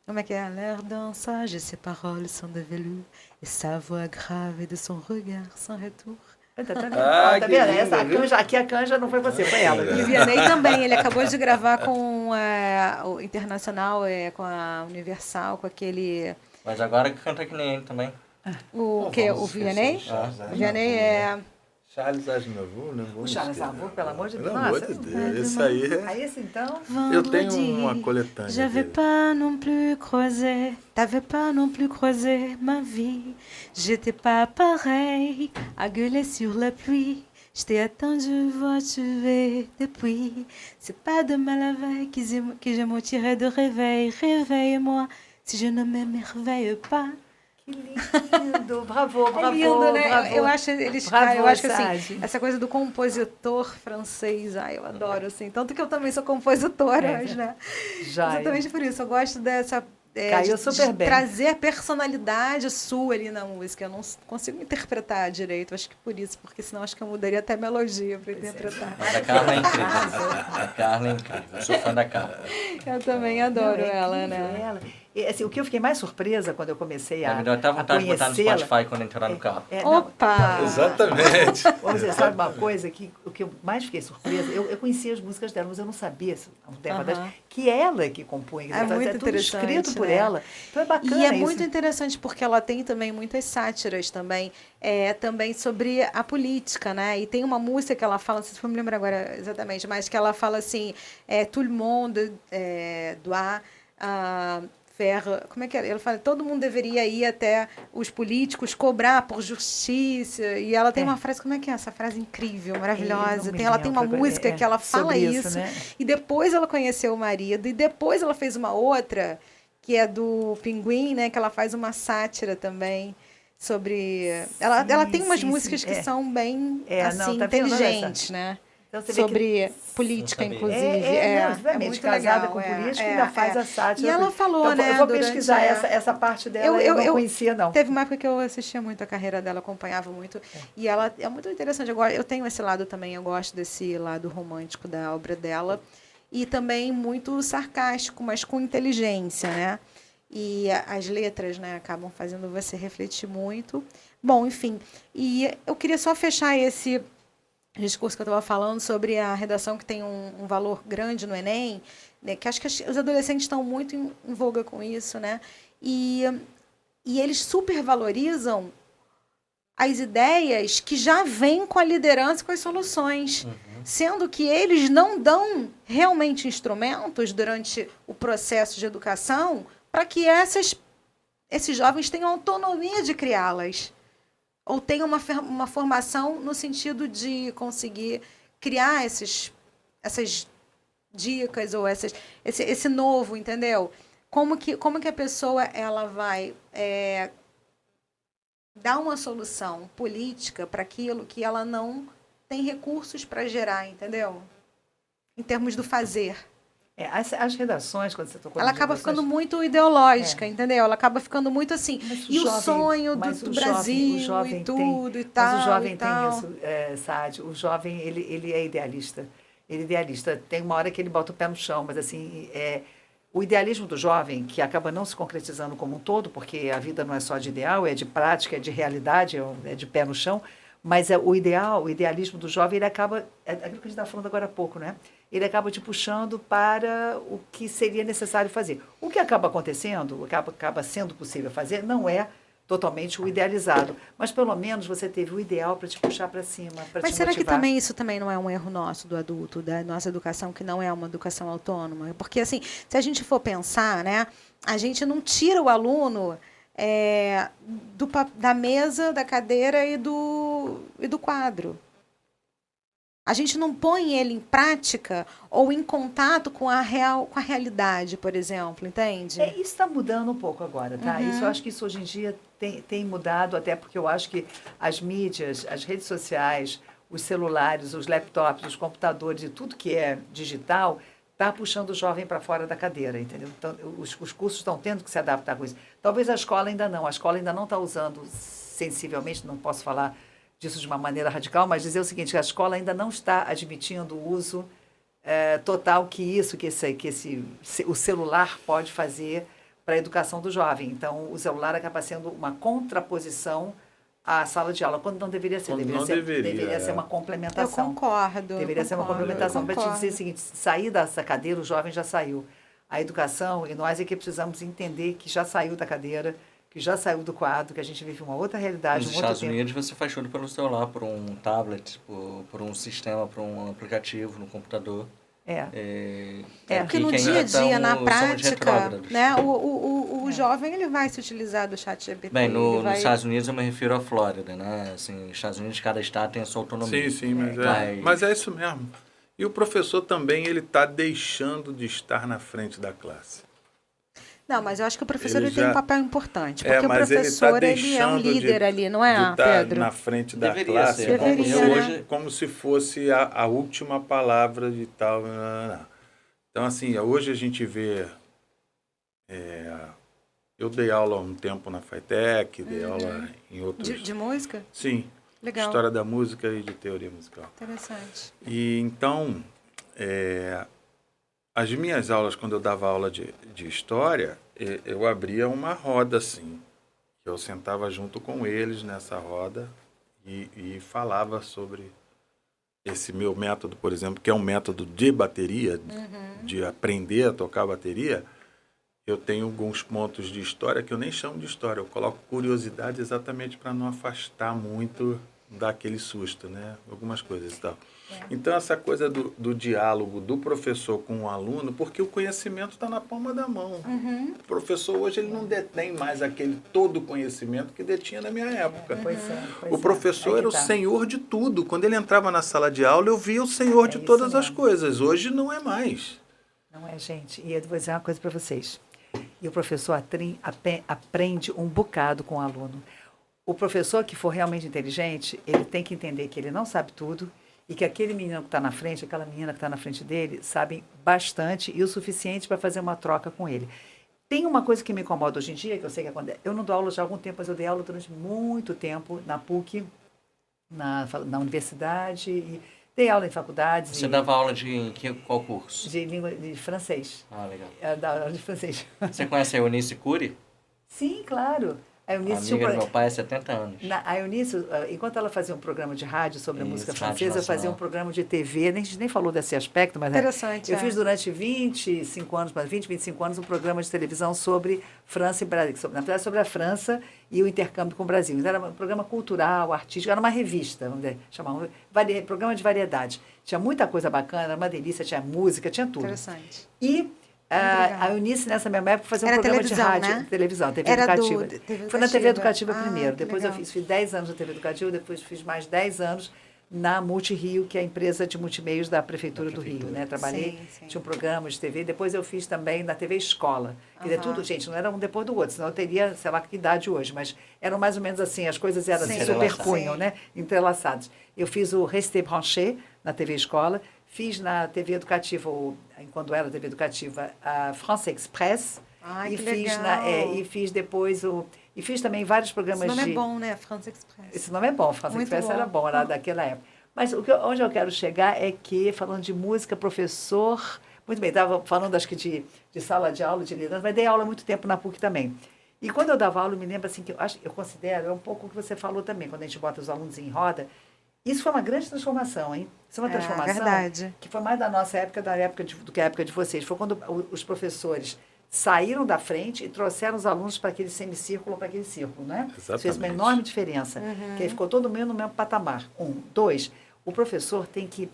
Como é que é? L'air dansage et ses paroles sont de velours et sa voix grave et de son regard sans retour. Tá vendo? Aqui a canja não foi você, foi ela. E o Vianney também, ele acabou de gravar com o Internacional, com a Universal, com aquele... Mas agora canta que nem ele também. O que? O Vianney? O Vianney é... Charles Aznavour, né? O Charles Aznavour, pelo amor de Deus. Pelo amor de Deus, esse aí é... Aí esse então... Eu tenho uma coletânea J'avais pas non plus croisé, t'avais pas non plus croisé ma vie. J'étais pas pareil, à gueuler sur la pluie. Je t'ai attendu, vois-tu ver depuis. C'est pas de mal la veille que je me tirais de réveil. Réveille-moi, si je ne m'émerveille pas. Que lindo, bravo, bravo. É lindo, né? Bravo. Eu acho que assim, essa coisa do compositor francês, eu adoro, assim. Tanto que eu também sou compositora, né? Já. Exatamente por isso. Eu gosto dessa... Caiu super bem. Trazer a personalidade sua ali na música. Eu não consigo interpretar direito, acho que por isso, porque senão acho que eu mudaria até melodia para interpretar. Mas a Carla é incrível. A Carla é incrível. Eu sou fã da Carla. Eu também adoro ela, né? Ela. E, assim, o que eu fiquei mais surpresa quando eu comecei a me deu até vontade de botar no Spotify quando entrar no carro. Opa! Exatamente. Você sabe uma coisa que o que eu mais fiquei surpresa, eu conhecia as músicas dela, mas eu não sabia que ela que compunha. É muito tudo interessante, escrito por ela. Então é bacana. E é isso. muito interessante porque ela tem também muitas sátiras também, também sobre a política, né? E tem uma música que ela fala, não sei se eu me lembro agora exatamente, mas que ela fala assim, tout le monde doit como é que é? Ela fala, todo mundo deveria ir até os políticos cobrar por justiça. E ela tem uma frase, como é que é essa frase incrível, maravilhosa? Ela tem uma música que ela fala isso. Né? E depois ela conheceu o marido. E depois ela fez uma outra, que é do Pinguim, né? Que ela faz uma sátira também sobre... Ela tem umas músicas que são bem, assim, inteligentes, né? Então, sobre política, inclusive. É muito casada com política e ainda faz a sátira. E ela falou, então, eu vou pesquisar essa parte dela, eu não conhecia, não. Teve uma época que eu assistia muito a carreira dela, acompanhava muito. E ela é muito interessante. Eu tenho esse lado também, eu gosto desse lado romântico da obra dela. E também muito sarcástico, mas com inteligência, né? E as letras, né, acabam fazendo você refletir muito. Bom, enfim. E eu queria só fechar esse discurso que eu estava falando sobre a redação que tem um valor grande no Enem, né, que acho que os adolescentes estão muito em voga com isso, né? E eles supervalorizam as ideias que já vêm com a liderança e com as soluções, sendo que eles não dão realmente instrumentos durante o processo de educação para que esses jovens tenham autonomia de criá-las. Ou tenham uma formação no sentido de conseguir criar essas dicas ou esse novo, entendeu? Como que a pessoa ela vai dar uma solução política para aquilo que ela não tem recursos para gerar, entendeu? Em termos do fazer. As redações, quando você tocou ela acaba ficando muito ideológica, entendeu? Ela acaba ficando muito assim. E o sonho do Brasil e tudo e tal. Mas o jovem tem isso, Saad. O jovem, ele é idealista. Ele é idealista. Tem uma hora que ele bota o pé no chão, mas assim, o idealismo do jovem, que acaba não se concretizando como um todo, porque a vida não é só de ideal, é de prática, é de realidade, é de pé no chão, mas o idealismo do jovem, ele acaba, aquilo que a gente estava falando agora há pouco, né? Ele acaba te puxando para o que seria necessário fazer. O que acaba acontecendo, o que acaba sendo possível fazer, não é totalmente o idealizado, mas pelo menos você teve o ideal para te puxar para cima, para te motivar. Mas será que também isso também não é um erro nosso, do adulto, da nossa educação, que não é uma educação autônoma? Porque, assim, se a gente for pensar, né, a gente não tira o aluno da mesa, da cadeira e do quadro. A gente não põe ele em prática ou em contato com a realidade, por exemplo, entende? Isso está mudando um pouco agora, tá? Isso, eu acho que isso hoje em dia tem mudado, até porque eu acho que as mídias, as redes sociais, os celulares, os laptops, os computadores e tudo que é digital está puxando o jovem para fora da cadeira, entendeu? Então, os cursos estão tendo que se adaptar com isso. Talvez a escola ainda não está usando sensivelmente, não posso falar disso de uma maneira radical, mas dizer o seguinte, que a escola ainda não está admitindo o uso total que o celular pode fazer para a educação do jovem. Então, o celular acaba sendo uma contraposição à sala de aula, quando não deveria ser. Deveria ser uma complementação. Eu concordo. Deveria ser uma complementação. Para te dizer o seguinte, sair dessa cadeira, o jovem já saiu. A educação, e nós é que precisamos entender que já saiu da cadeira, que já saiu do quadro, que a gente vive uma outra realidade. Nos Estados Unidos você faz tudo pelo celular, por um tablet, por um sistema, por um aplicativo no computador. Porque no dia a dia, na prática, né, o jovem ele vai se utilizar do chat GPT. Bem, nos Estados Unidos eu me refiro à Flórida, né? Assim, nos Estados Unidos cada estado tem a sua autonomia. Sim, mas é isso mesmo. E o professor também ele está deixando de estar na frente da classe. Não, mas eu acho que o professor ele tem um papel importante, porque o professor ele é um líder ali, não é, Pedro? Na frente da classe, como se fosse a última palavra de tal. Então, assim, hoje a gente vê... eu dei aula há um tempo na FATEC, dei aula em outros... De música? Sim. Legal. História da música e de teoria musical. Interessante. E, então... as minhas aulas, quando eu dava aula de história, eu abria uma roda, assim. Eu sentava junto com eles nessa roda e falava sobre esse meu método, por exemplo, que é um método de bateria, de aprender a tocar bateria. Eu tenho alguns pontos de história que eu nem chamo de história, eu coloco curiosidade exatamente para não afastar muito daquele susto, né? Algumas coisas e tal. Então, essa coisa do diálogo do professor com o aluno, porque o conhecimento está na palma da mão. O professor hoje ele não detém mais aquele todo conhecimento que detinha na minha época. O professor era o senhor de tudo. Quando ele entrava na sala de aula, eu via o senhor de todas as coisas. Hoje não é mais. Não é, gente. E eu vou dizer uma coisa para vocês. E o professor aprende um bocado com o aluno. O professor que for realmente inteligente, ele tem que entender que ele não sabe tudo e que aquele menino que está na frente, aquela menina que está na frente dele, sabem bastante e o suficiente para fazer uma troca com ele. Tem uma coisa que me incomoda hoje em dia, que eu sei que acontece. Eu não dou aula já há algum tempo, mas eu dei aula durante muito tempo na PUC, na universidade, e dei aula em faculdades. Você dava aula de qual curso? De francês. Ah, legal. Eu dava aula de francês. Você conhece a Eunice Cury? Sim, claro. A Eunice, amiga do meu pai há 70 anos. A Eunice, enquanto ela fazia um programa de rádio sobre a música francesa, eu fazia um programa de TV, a gente nem falou desse aspecto, mas interessante, eu fiz durante 25 anos, 25 anos, um programa de televisão sobre França e Brasil, na verdade sobre a França e o intercâmbio com o Brasil. Então, era um programa cultural, artístico, era uma revista, vamos dizer, chamava programa de variedade. Tinha muita coisa bacana, era uma delícia, tinha música, tinha tudo. Interessante. E a Eunice, nessa mesma época, fazia um programa de rádio, né? Televisão, TV era Educativa. Foi na TV Educativa primeiro, depois legal. eu fiz 10 anos na TV Educativa, depois fiz mais 10 anos na Multirio, que é a empresa de multimeios da Prefeitura do Rio, né? Trabalhei, tinha um programa de TV, depois eu fiz também na TV Escola. Quer dizer, tudo, gente, não era um depois do outro, senão eu teria, sei lá que idade hoje, mas eram mais ou menos assim, as coisas eram assim, superpunham, né? Entrelaçadas. Eu fiz o Resté Branché na TV Escola, fiz na TV Educativa, quando era TV Educativa, a France Express. Ai, e que fiz legal. e fiz depois e fiz também vários programas Esse nome é bom, né? France Express. Esse nome é bom, France Muito Express bom. era bom, era daquela época. Mas onde eu quero chegar é que, falando de música, professor... Muito bem, estava falando, acho que de sala de aula, de liderança, mas dei aula há muito tempo na PUC também. E quando eu dava aula, eu me lembro assim, que eu considero, é um pouco o que você falou também, quando a gente bota os alunos em roda. Isso foi uma grande transformação, hein? Isso é uma transformação verdade. Que foi mais da nossa época, do que a época de vocês. Foi quando os professores saíram da frente e trouxeram os alunos para aquele semicírculo, para aquele círculo, né? Exatamente. Isso fez uma enorme diferença. Que aí ficou todo mundo no mesmo patamar. 2, o professor tem que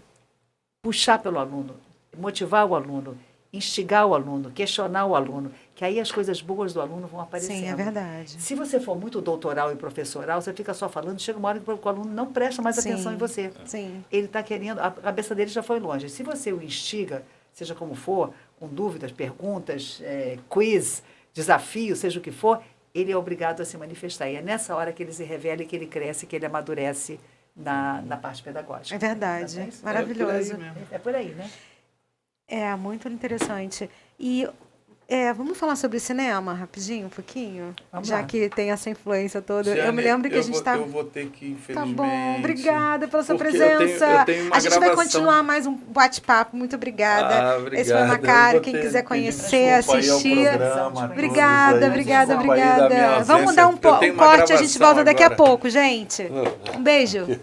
puxar pelo aluno, motivar o aluno, instigar o aluno, questionar o aluno, que aí as coisas boas do aluno vão aparecendo. Sim, é verdade. Se você for muito doutoral e professoral, você fica só falando, chega uma hora que o aluno não presta mais atenção em você. Sim. Ele está querendo, a cabeça dele já foi longe. Se você o instiga, seja como for, com dúvidas, perguntas, quiz, desafio, seja o que for, ele é obrigado a se manifestar. E é nessa hora que ele se revela e que ele cresce, que ele amadurece na parte pedagógica. É verdade. Não é isso? Maravilhoso. É por aí, né? É, muito interessante. E vamos falar sobre cinema rapidinho, um pouquinho? Vamos Já lá. que tem essa influência toda. Giane, eu me lembro que a gente está... Eu vou ter que, infelizmente... Tá bom, obrigada pela sua porque presença. eu tenho uma a gente vai gravação. continuar mais um bate-papo. Muito obrigada. Obrigado. Esse foi Macário. Quem quiser conhecer, assistir. Obrigada. Vamos dar um corte, a gente volta daqui a pouco, gente. Um beijo.